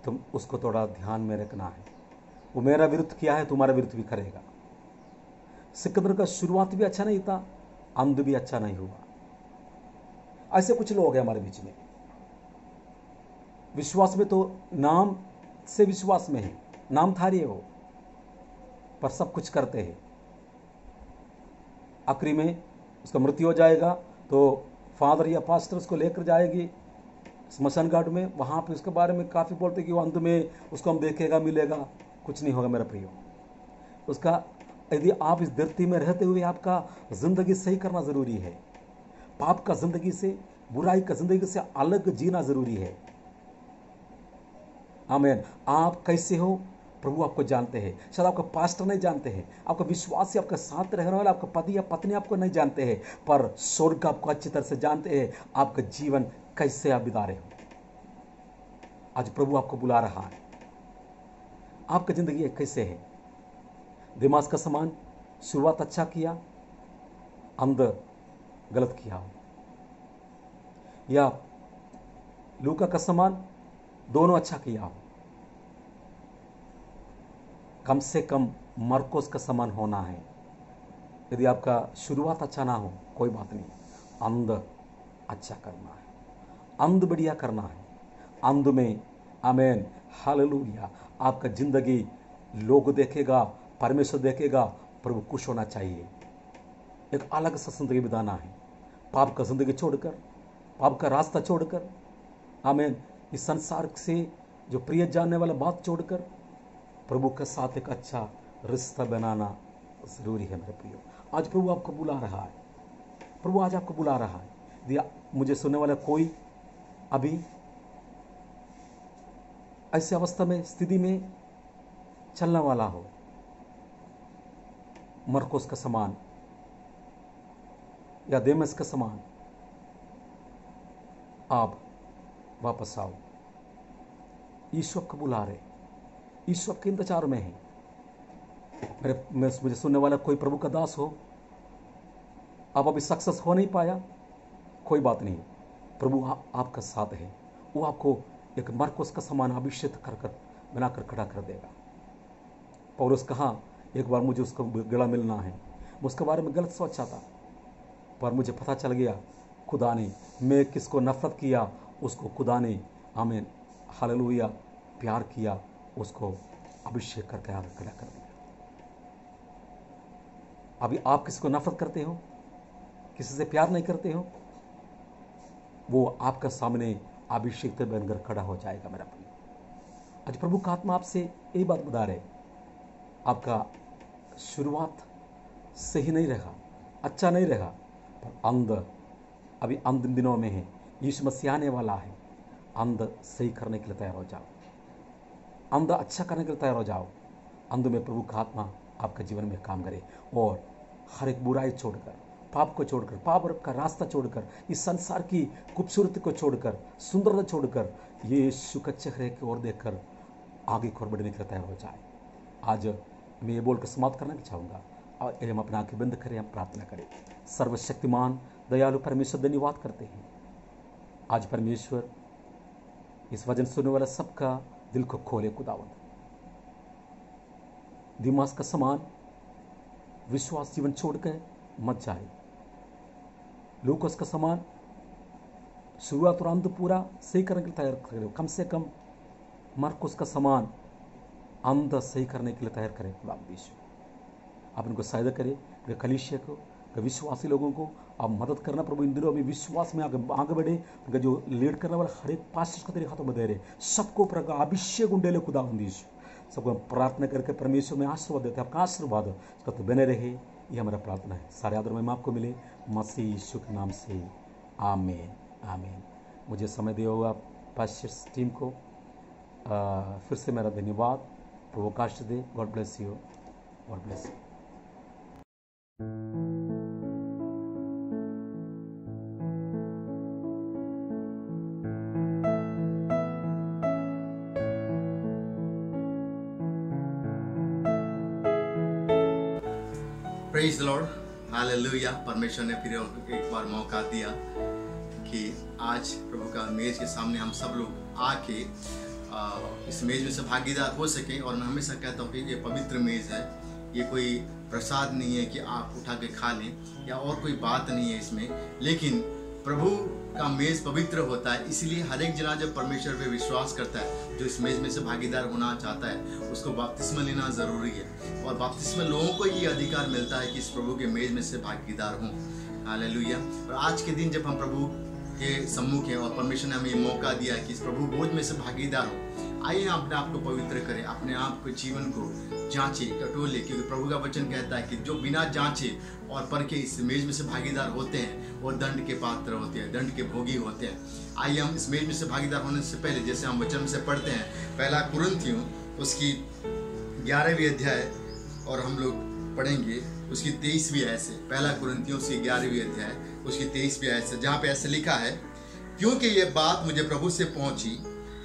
तुम उसको थोड़ा ध्यान में रखना है, वो मेरा विरुद्ध किया है, तुम्हारा विरुद्ध भी करेगा। सिकंदर का शुरुआत भी अच्छा नहीं था, अंत भी अच्छा नहीं हुआ। ऐसे कुछ लोग हैं हमारे बीच में, विश्वास में तो नाम से विश्वास में है, नामधारी है वो, पर सब कुछ करते हैं। आखिरी में उसका मृत्यु हो जाएगा तो फादर या पास्टर उसको लेकर जाएगी स्मशान घाट में, वहां पे उसके बारे में काफी बोलते कि वो अंत में उसको हम देखेगा, मिलेगा। कुछ नहीं होगा मेरा प्रियो। उसका यदि आप इस धरती में रहते हुए आपका जिंदगी सही करना जरूरी है। पाप का जिंदगी से, बुराई का जिंदगी से अलग जीना जरूरी है। आमीन। आप कैसे हो प्रभु आपको जानते हैं। शायद आपका पास्टर नहीं जानते हैं, आपका विश्वास से आपका साथ रहने वाला आपका पति या पत्नी आपको नहीं जानते हैं, पर स्वर्ग आपको अच्छी तरह से जानते हैं। आपका जीवन कैसे आप बिता रहे हो, आज प्रभु आपको बुला रहा है। आपकी जिंदगी कैसे है? दिमाग का समान शुरुआत अच्छा किया, अंदर गलत किया हो, या लूका का समान दोनों अच्छा किया हो। कम से कम मरकोस का समान होना है। यदि आपका शुरुआत अच्छा ना हो कोई बात नहीं, अंदर अच्छा करना है, अंद बढ़िया करना है। अंद में आमीन हालेलुया आपका जिंदगी लोग देखेगा, परमेश्वर देखेगा, प्रभु खुश होना चाहिए। एक अलग सा जिंदगी बिताना है, पाप का जिंदगी छोड़कर, पाप का रास्ता छोड़कर, आमीन इस संसार से जो प्रिय जानने वाला बात छोड़कर प्रभु के साथ एक अच्छा रिश्ता बनाना जरूरी है मेरे प्रियो। आज प्रभु आपको बुला रहा है, प्रभु आज आपको बुला रहा है। यदि मुझे सुनने वाला कोई अभी ऐसी अवस्था में, स्थिति में चलने वाला हो, मरकोस का समान या देमस का समान, आप वापस आओ। ईश्वर को बुला रहे, ईश्वर के इंतजार में है। मुझे सुनने वाला कोई प्रभु का दास हो, आप अभी सक्सेस हो नहीं पाया, कोई बात नहीं, प्रभु आपका साथ है। वो आपको एक मरकोस का समान अभिषेक कर बनाकर खड़ा कर देगा। पौलुस कहा, एक बार मुझे उसको गला मिलना है। मैं उसके बारे में गलत सोचा था, पर मुझे पता चल गया खुदा ने, मैं किसको नफरत किया उसको खुदा ने आमीन हालेलुया प्यार किया, उसको अभिषेक करके आगे खड़ा कर दिया। अभी आप किसी को नफरत करते हो, किसी से प्यार नहीं करते हो, वो आपका सामने अभिषेक बनकर खड़ा हो जाएगा। मेरा प्रिय, आज प्रभु का आत्मा आपसे यही बात बता रहे, आपका शुरुआत सही नहीं रहा, अच्छा नहीं रहा, पर अंध अभी अंतिम दिनों में है, यीशु मसीह आने वाला है। अंध सही करने के लिए तैयार हो जाओ, अंध अच्छा करने के लिए तैयार हो जाओ। अंध में प्रभु का आत्मा आपका जीवन में काम करे और हर एक बुराई छोड़कर, पाप को छोड़कर, पाप का रास्ता छोड़कर, इस संसार की खूबसूरती को छोड़कर, सुंदरता छोड़कर, यीशु के चेहरे की ओर देखकर आगे की ओर बढ़ने के लिए तैयार हो जाए। आज मैं ये बोलकर समाप्त करना चाहूँगा और हम अपना आंखें बंद करें, हम प्रार्थना करें। सर्वशक्तिमान दयालु परमेश्वर धन्यवाद करते हैं। आज परमेश्वर इस वचन सुनने वाला सबका दिल को खोले खुदावंद, दिमाग का समान विश्वास जीवन छोड़कर मत जाए। लूकास का समान शुरुआत और अंत पूरा सही करने के लिए तैयार करें। कम से कम मार्कुस का समान अंत सही करने के लिए तैयार करें। खुदावंद यीशु, आप इनको सहायता करें, कलीसिया को, विश्वासी लोगों को आप मदद करना प्रभु। इन दिनों में विश्वास में आगे बढ़े, उनका जो लीड करने वाला हर एक पास्टर को तेरे हाथों में दे रहे, सबको प्रकार अभिषेक उंडेले खुदावंद यीशु, सबको प्रार्थना करके परमेश्वर में आशीर्वाद देते हैं। आपका आशीर्वाद उसका तो बने रहे, ये हमारा प्रार्थना है। सारे आदर में आपको मिले मसीह यीशु के नाम से, आमीन आमीन। मुझे समय दिया होगा पास्टर्स टीम को फिर से मेरा धन्यवाद। प्रभु का आशीष दे। God bless you, God bless you. Praise the Lord, hallelujah. परमेश्वर ने फिर एक बार मौका दिया कि आज प्रभु का मेज के सामने हम सब लोग आके इस मेज में से भागीदार हो सकें। और मैं हमेशा कहता हूँ कि ये पवित्र मेज है, ये कोई प्रसाद नहीं है कि आप उठा के खा लें या और कोई बात नहीं है इसमें, लेकिन प्रभु का मेज पवित्र होता है। इसलिए हर एक जना जब परमेश्वर पे विश्वास करता है, जो इस मेज में से भागीदार होना चाहता है, उसको बपतिस्मा लेना जरूरी है। और बपतिस्मा लोगों को ये अधिकार मिलता है कि इस प्रभु के मेज में से भागीदार हों। हालेलुया। और आज के दिन जब हम प्रभु के सम्मुख हैं और परमेश्वर ने हमें ये मौका दिया कि इस प्रभु भोज में से भागीदार हो, आइए अपने आप को पवित्र करें, अपने आप के जीवन को जांचे, टटोले, क्योंकि प्रभु का वचन कहता है कि जो बिना जांचे और परखे इस मेज में से भागीदार होते हैं वो दंड के पात्र होते हैं, दंड के भोगी होते हैं। आइए हम इस मेज में से भागीदार होने से पहले, जैसे हम वचन से पढ़ते हैं, पहला कुरिन्थियों उसकी 11वीं अध्याय, और हम लोग पढ़ेंगे उसकी 23वीं आयत से। पहला कुरिन्थियों उसकी 11वीं अध्याय उसकी 23वीं आयत से, जहाँ पे ऐसे लिखा है, क्योंकि ये बात मुझे प्रभु से पहुंची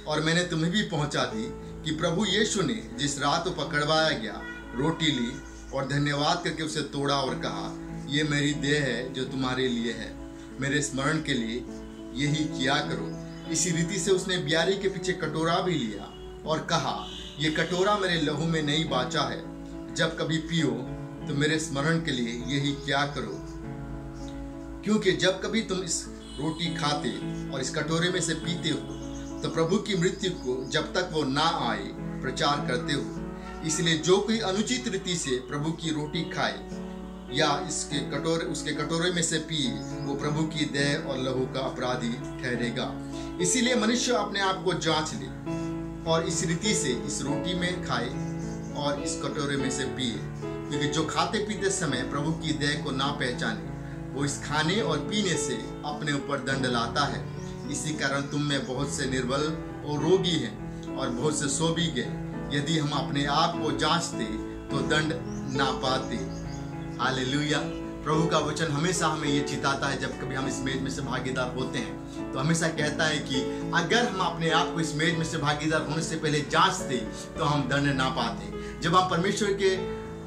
और मैंने तुम्हें भी पहुंचा दी कि प्रभु यीशु ने जिस रात पकड़वाया गया रोटी ली और धन्यवाद करके उसे तोड़ा और कहा, ये मेरी देह है जो तुम्हारे लिए है, मेरे स्मरण के लिए यही किया करो। इसी रीति से उसने ब्यारी के पीछे कटोरा भी लिया और कहा, ये कटोरा मेरे लहू में नहीं बाचा है, जब कभी पियो तो मेरे स्मरण के लिए यही किया करो। क्योंकि जब कभी तुम इस रोटी खाते और इस कटोरे में से पीते हो तो प्रभु की मृत्यु को जब तक वो ना आए प्रचार करते हो। इसलिए जो कोई अनुचित रीति से प्रभु की रोटी खाए या उसके कटोरे में से पिए, वो प्रभु की देह और लहू का अपराधी ठहरेगा। इसीलिए मनुष्य अपने आप को जांच ले और इस रीति से इस रोटी में खाए और इस कटोरे में से पिए, क्योंकि जो खाते पीते समय प्रभु की देह को ना पहचाने, वो इस खाने और पीने से अपने ऊपर दंड लाता है। इसी कारण तुम में बहुत से निर्बल और रोगी हैं और बहुत से सो भी गए। यदि हम अपने आप को जांचते तो दंड ना पाते। हालेलुया। प्रभु का वचन हमेशा हमें ये चिताता है, जब कभी हम इस मेज में से भागीदार होते हैं तो हमेशा कहता है कि अगर हम अपने आप को इस मेज में से भागीदार होने से पहले जांचते तो हम दंड ना पाते। जब हम परमेश्वर के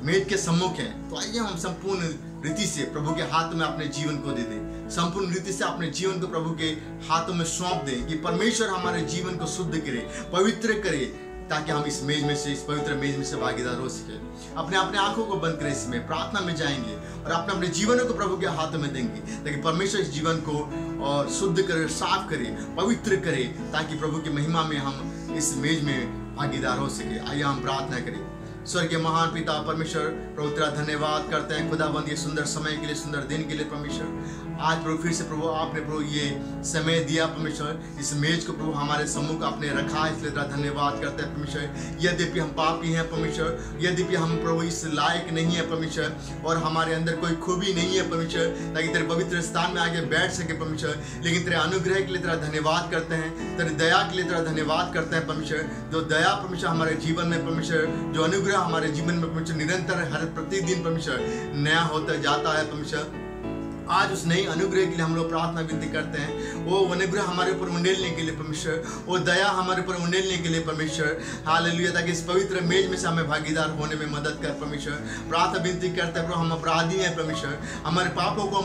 मेज के सम्मुख हैं तो आइए हम संपूर्ण रीति से प्रभु के हाथ में अपने जीवन को दे दें, संपूर्ण रीति से अपने जीवन को प्रभु के हाथों में सौंप दें कि परमेश्वर हमारे जीवन को शुद्ध करे, पवित्र करे, ताकि हम इस मेज में से, इस पवित्र मेज में से भागीदार हो सके। अपने आंखों को बंद करें, इसमें प्रार्थना में जाएंगे और अपने जीवन को प्रभु के हाथों में देंगे, ताकि परमेश्वर इस जीवन को और शुद्ध करे, साफ करे, पवित्र करे, ताकि प्रभु की महिमा में हम इस मेज में भागीदार हो सके। आइए हम प्रार्थना करें। स्वर्गीय महान पिता परमेश्वर प्रभु तेरा धन्यवाद करते हैं खुदाबंद ये सुंदर समय के लिए, सुंदर दिन के लिए परमेश्वर। आज प्रभु फिर से प्रभु आपने प्रभु ये समय दिया परमेश्वर, इस मेज को प्रभु हमारे सम्मुख आपने रखा, इसलिए तेरा धन्यवाद करते हैं परमेश्वर। यद्यपि हम पापी हैं परमेश्वर, यद्यपि हम प्रभु इस लायक नहीं है परमेश्वर, और हमारे अंदर कोई खूबी नहीं है परमेश्वर ताकि तेरे पवित्र स्थान में आगे बैठ सके परमेश्वर, लेकिन तेरे अनुग्रह के लिए तेरा धन्यवाद करते हैं, तेरे दया के लिए तेरा धन्यवाद करते हैं परमेश्वर। जो दया परमेश्वर हमारे जीवन में परमेश्वर, जो अनुग्रह हमारे जीवन में परमेश्वर निरंतर हर प्रतिदिन परमेश्वर नया होता जाता है परमेश्वर। आज उस नई अनुग्रह के लिए हम लोग प्रार्थना विनती करते हैं, वो अनुग्रह हमारे ऊपर उंडेलने के लिए परमेश्वर, वो दया हमारे ऊपर उंडेलने के लिए परमेश्वर। हालेलुया, ताकि इस पवित्र मेज में से हमें भागीदार होने में मदद कर परमेश्वर। प्रार्थना विनती करते हैं प्रभु, हम अपराधी हैं परमेश्वर, हमारे पापों को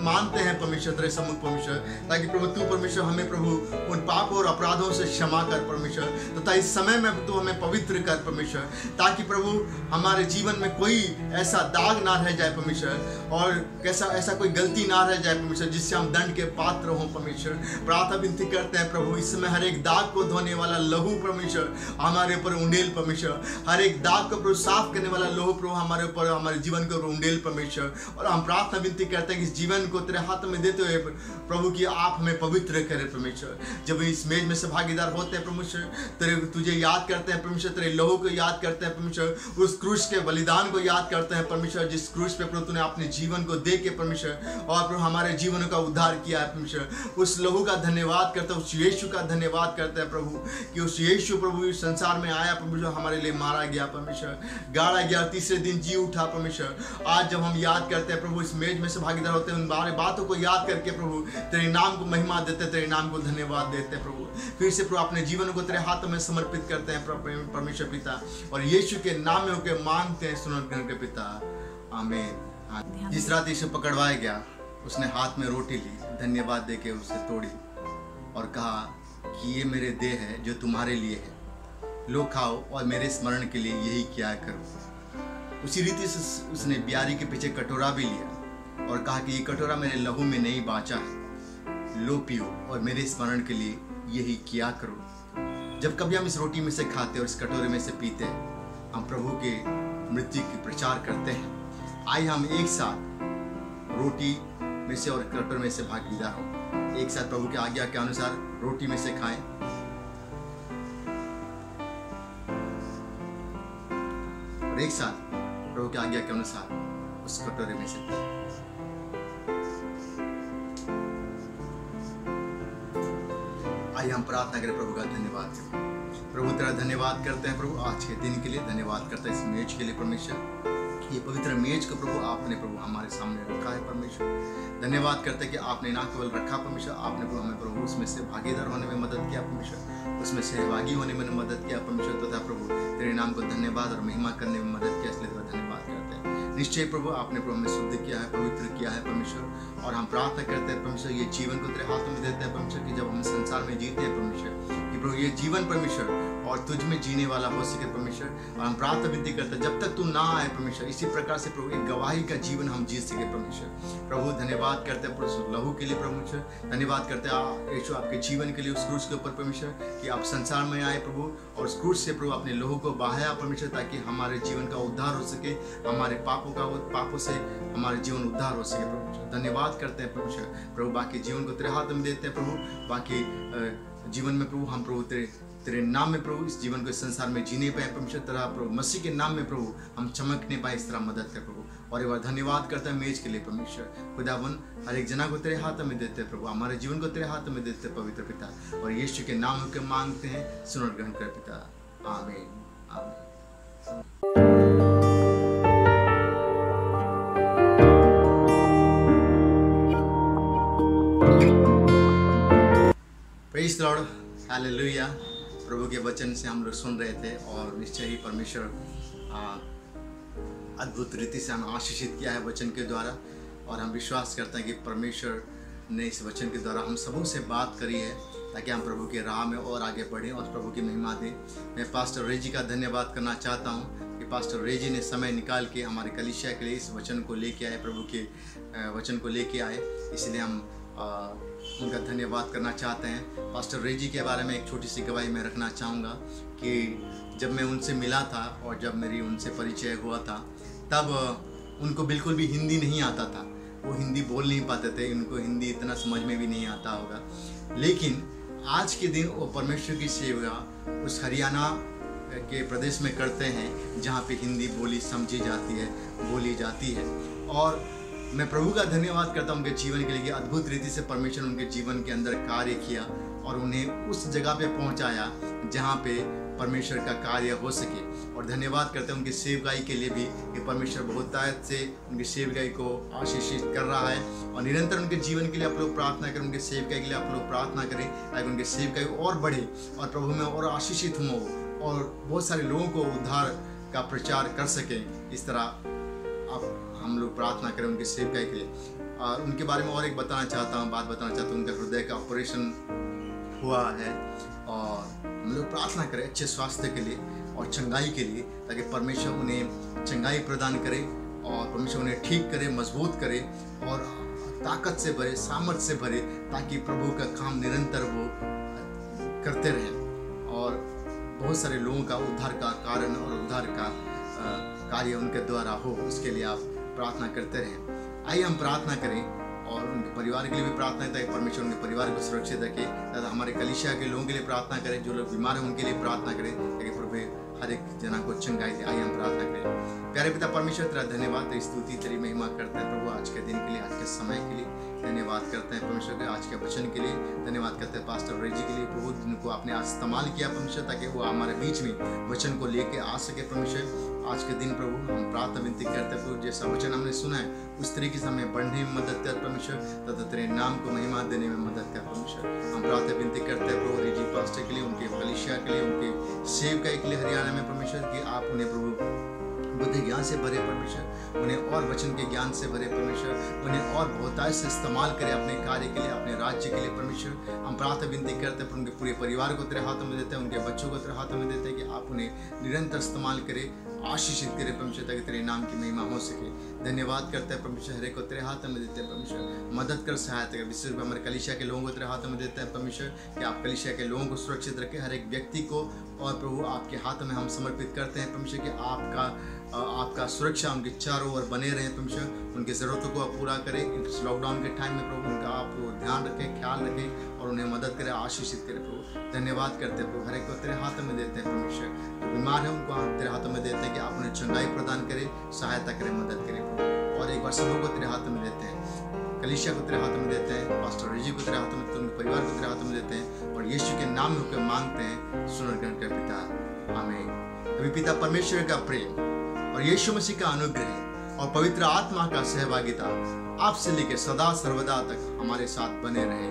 मानते हैं परमेश्वर तेरे सम्मुख परमेश्वर, ताकि प्रभु तू परमेश्वर हमें प्रभु उन पापों और अपराधों से क्षमा कर परमेश्वर, तथा इस समय में तू हमें पवित्र कर परमेश्वर, ताकि प्रभु हमारे जीवन में कोई ऐसा दाग ना रह जाए परमेश्वर, और ऐसा कोई गलती ना रह जाए परमेश्वर जिससे हम दंड के पात्र हों परमेश्वर। प्रार्थना विनती करते हैं प्रभु, इस समय हर एक दाग को धोने वाला लहू परमेश्वर हमारे ऊपर उंडेल परमेश्वर, हर एक दाग को प्रभु साफ करने वाला लहू प्रभु हमारे ऊपर, हमारे जीवन को उंडेल परमेश्वर। और हम प्रार्थना विनती करते हैं कि इस जीवन को तेरे हाथ में देते हुए प्रभु की आप हमें पवित्र करें परमेश्वर। जब इस मेज में से भागीदार होते हैं परमेश्वर, तुझे याद करते हैं परमेश्वर, तेरे लहू को याद करते हैं परमेश्वर, उस क्रूस के बलिदान को याद करते हैं परमेश्वर, जिस क्रूस पे प्रभु तूने अपने जीवन को दे के परमेश्वर और प्रभु हमारे जीवन का उद्धार किया है परमेश्वर। उस लहू का धन्यवाद करते हैं, उस यीशु का धन्यवाद करते हैं प्रभु, कि उस यीशु प्रभु इस संसार में आया परमेश्वर, हमारे लिए मारा गया परमेश्वर, गाड़ा गया, तीसरे दिन जी उठा परमेश्वर। आज जब हम याद करते हैं प्रभु, इस मेज में से भागीदार होते हैं, उन बारे बातों को याद करके प्रभु तेरे नाम को महिमा देते हैं, तेरे नाम को धन्यवाद देते हैं प्रभु। फिर से प्रभु अपने जीवन को तेरे हाथों में समर्पित करते हैं परमेश्वर पिता, और यीशु के नाम में होकर मांगते हैं सुन के पिता, आमीन। जिस रात यीशु पकड़वाया गया, उसने हाथ में रोटी ली, धन्यवाद देके उसे तोड़ी और कहा कि ये मेरे देह है जो तुम्हारे लिए है, लो खाओ और मेरे स्मरण के लिए यही किया करो। उसी रीति से उसने ब्यारी के पीछे कटोरा भी लिया और कहा कि ये कटोरा मेरे लहू में नहीं बाँचा है, लो पियो और मेरे स्मरण के लिए यही किया करो। जब कभी हम इस रोटी में से खाते और इस कटोरे में से पीते हैं, हम प्रभु के मृत्यु की प्रचार करते हैं। आइए हम एक साथ रोटी में से और कटोरे में से भागीदार हो, एक साथ प्रभु की आज्ञा के अनुसार रोटी में से खाएं और एक साथ प्रभु की आज्ञा के अनुसार उस कटोरे में से पिएं। आइए हम प्रार्थना करें, प्रभु का धन्यवाद करें। प्रभु तेरा धन्यवाद करते हैं प्रभु आज के दिन के लिए, धन्यवाद करते हैं इस मेज के लिए परमेश्वर, ये पवित्र मेज को प्रभु आपने प्रभु हमारे सामने रखा है परमेश्वर। धन्यवाद करते हैं कि आपने ना केवल रखा परमेश्वर, आपने प्रभु हमें प्रभु उसमें से भागीदार होने में मदद किया परमेश्वर, उसमें सहभागी होने में मदद किया परमेश्वर, तथा प्रभु तेरे नाम को धन्यवाद और महिमा करने में मदद किया, इसलिए तेरा धन्यवाद करते हैं। निश्चय प्रभु आपने प्रभु हमें शुद्ध किया है, पवित्र किया है परमेश्वर, और हम प्रार्थना करते हैं परमेश्वर ये जीवन को तेरे हाथों में देते हैं परमेश्वर, कि जब हम संसार में जीते हैं परमेश्वर, कि प्रभु ये जीवन परमेश्वर और तुझ में जीने वाला हो सके परमेश्वर। और हम प्रार्थना विनती करते हैं जब तक तू ना आए परमेश्वर, इसी प्रकार से प्रभु एक गवाही का जीवन हम जी सके परमेश्वर। प्रभु धन्यवाद करते हैं प्रभु लहू के लिए परमेश्वर, धन्यवाद करते हैं यीशु आपके जीवन के लिए उस क्रूस के ऊपर परमेश्वर, कि आप संसार में आए प्रभु और उस क्रूस से प्रभु अपने लहू को बहाया परमेश्वर, ताकि हमारे जीवन का उद्धार हो सके, हमारे पापों से हमारे जीवन उद्धार हो सके परमेश्वर। धन्यवाद करते हैं परमेश्वर। प्रभु बाकी जीवन को तेरे हाथ में देते हैं प्रभु, बाकी जीवन में प्रभु हम प्रभु तेरे नाम में प्रभु इस जीवन को इस संसार में जीने पाए परमेश्वर, तरह प्रभु मसीह के नाम में प्रभु हम चमकने पाए, इस तरह मदद कर प्रभु। और एक बार धन्यवाद करता है मेज के लिए परमेश्वर। खुदावन हर एक जना को तेरे हाथ में देते हैं प्रभु, हमारे जीवन को तेरे हाथ में देते हैं पवित्र पिता, और यीशु के नाम के मांगते हैं, सुन और ग्रहण कर पिता, आमीन आमीन। Praise the Lord, hallelujah. प्रभु के वचन से हम लोग सुन रहे थे और निश्चय ही परमेश्वर अद्भुत रीति से हमें आशीषित किया है वचन के द्वारा, और हम विश्वास करते हैं कि परमेश्वर ने इस वचन के द्वारा हम सबों से बात करी है, ताकि हम प्रभु के राह में और आगे बढ़ें और प्रभु की महिमा दें। मैं पास्टर रेजी का धन्यवाद करना चाहता हूँ कि पास्टर रेजी ने समय निकाल के हमारे कलीसिया के लिए इस वचन को लेके आए, प्रभु के वचन को लेके आए, इसलिए हम उनका धन्यवाद करना चाहते हैं। पास्टर रेजी के बारे में एक छोटी सी गवाही मैं रखना चाहूँगा कि जब मैं उनसे मिला था और जब मेरी उनसे परिचय हुआ था, तब उनको बिल्कुल भी हिंदी नहीं आता था। वो हिंदी बोल नहीं पाते थे, उनको हिंदी इतना समझ में भी नहीं आता होगा। लेकिन आज के दिन वो परमेश्वर की सेवा उस हरियाणा के प्रदेश में करते हैं जहाँ पे हिंदी बोली समझी जाती है, बोली जाती है। और मैं प्रभु का धन्यवाद करता हूँ उनके जीवन के लिए। अद्भुत रीति से परमेश्वर उनके जीवन के अंदर कार्य किया और उन्हें उस जगह पे पहुँचाया जहाँ पे परमेश्वर का कार्य हो सके। और धन्यवाद करते हैं उनकी सेवकाई के लिए भी कि परमेश्वर बहुतायत से उनकी सेवकाई को आशीषित कर रहा है। और निरंतर उनके जीवन के लिए आप लोग प्रार्थना करें, उनके सेवकाई के लिए आप लोग प्रार्थना करें ताकि उनकी सेवकाई और बढ़े और प्रभु में और आशीषित हो और बहुत सारे लोगों को उद्धार का प्रचार कर सकें। इस तरह आप हम लोग प्रार्थना करें उनकी सेवकाई के लिए। और उनके बारे में और एक बात बताना चाहता हूँ। उनका हृदय का ऑपरेशन हुआ है और हम लोग प्रार्थना करें अच्छे स्वास्थ्य के लिए और चंगाई के लिए, ताकि परमेश्वर उन्हें चंगाई प्रदान करे और परमेश्वर उन्हें ठीक करे, मजबूत करे और ताकत से भरे, सामर्थ से भरे, ताकि प्रभु का काम निरंतर वो करते रहें और बहुत सारे लोगों का उद्धार का कारण और उद्धार का कार्य उनके द्वारा हो। उसके लिए आप प्रार्थना करते रहें। आइए हम प्रार्थना करें और उनके परिवार के लिए भी प्रार्थना है ताकि परमेश्वर उनके परिवार को सुरक्षित रखे। तथा हमारे कलीसिया के लोगों के लिए प्रार्थना करें, जो लोग बीमार हैं उनके लिए प्रार्थना करें ताकि प्रभु हर एक जना को चंगाई दे। आइए हम प्रार्थना करें। प्यारे पिता परमेश्वर, तेरा धन्यवाद, तेरी स्तुति, तेरी महिमा करते हैं प्रभु आज के दिन के लिए, आज के समय के लिए धन्यवाद करते हैं परमेश्वर के, आज के वचन के लिए धन्यवाद करते हैं पास्टर रेजी के लिए प्रभु, जिनको आपने आज इस्तेमाल किया परमेश्वर, ताकि वो हमारे बीच में वचन को लेके आ सके परमेश्वर। आज के दिन प्रभु हम प्रार्थना विनती करते हैं प्रभु, जैसा वचन हमने सुना है उस तरीके से हमें बढ़ने में मदद कर परमेश्वर, तथा तेरे नाम को महिमा देने में मदद कर परमेश्वर। हम प्रार्थना विनती करते हैं प्रभु रेजी पास्टर के लिए, उनके कलीसिया के लिए, उनके सेवकाई के लिए हरियाणा में परमेश्वर, कि आप उन्हें प्रभु बुद्धि ज्ञान से भरे परमेश्वर, उन्हें और वचन के ज्ञान से भरे परमेश्वर, उन्हें और बहुतायत से इस्तेमाल करें अपने कार्य के लिए, अपने राज्य के लिए परमेश्वर। हम प्रार्थना विनती करते हैं उनके पूरे परिवार को तेरे हाथों में देते हैं, उनके बच्चों को तेरे हाथों में देते हैं कि आप उन्हें निरंतर इस्तेमाल करें, आशीषित करे परमेश्वर, ताकि तेरे नाम की महिमा हो सके। धन्यवाद करते हैं परमेश्वर, हर एक को तेरे हाथों में देते हैं परमेश्वर, मदद कर, सहायता कर। विशेष रूप हमारे कलीसिया के लोगों को तेरे हाथों में देते हैं परमेश्वर, कि आप कलीसिया के लोगों को सुरक्षित रखें, हर एक व्यक्ति को। और प्रभु आपके हाथों में हम समर्पित करते हैं परमेश्वर, कि आपका सुरक्षा उनके चारों ओर बने रहे परमेश्वर, उनकी ज़रूरतों को आप पूरा करें। इस लॉकडाउन के टाइम में प्रभु उनका आप ध्यान रखें, ख्याल रखें और उन्हें मदद करें, आशीषित करें प्रभु। धन्यवाद करते हैं प्रभु, हर एक को तेरे हाथों में देते हैं परमेश्वर। जो बीमार है उनको हम तेरे हाथों में देते हैं कि आप उन्हें चंगाई प्रदान करें, सहायता करें, मदद करें प्रभु। और एक बार सबों को तेरे हाथों में देते हैं, कलीसिया को तेरे हाथों में देते हैं, पास्टर रेजी को तेरे हाथों में, उनके परिवार को तेरे हाथों में देते हैं और यीशु के नाम में होकर मांगते हैं, सुन ग्रहण कर पिता, आमीन। अभी पिता परमेश्वर का प्रेम और यीशु मसीह का अनुग्रह और पवित्र आत्मा का सहभागिता आपसे लेकर सदा सर्वदा तक हमारे साथ बने रहे।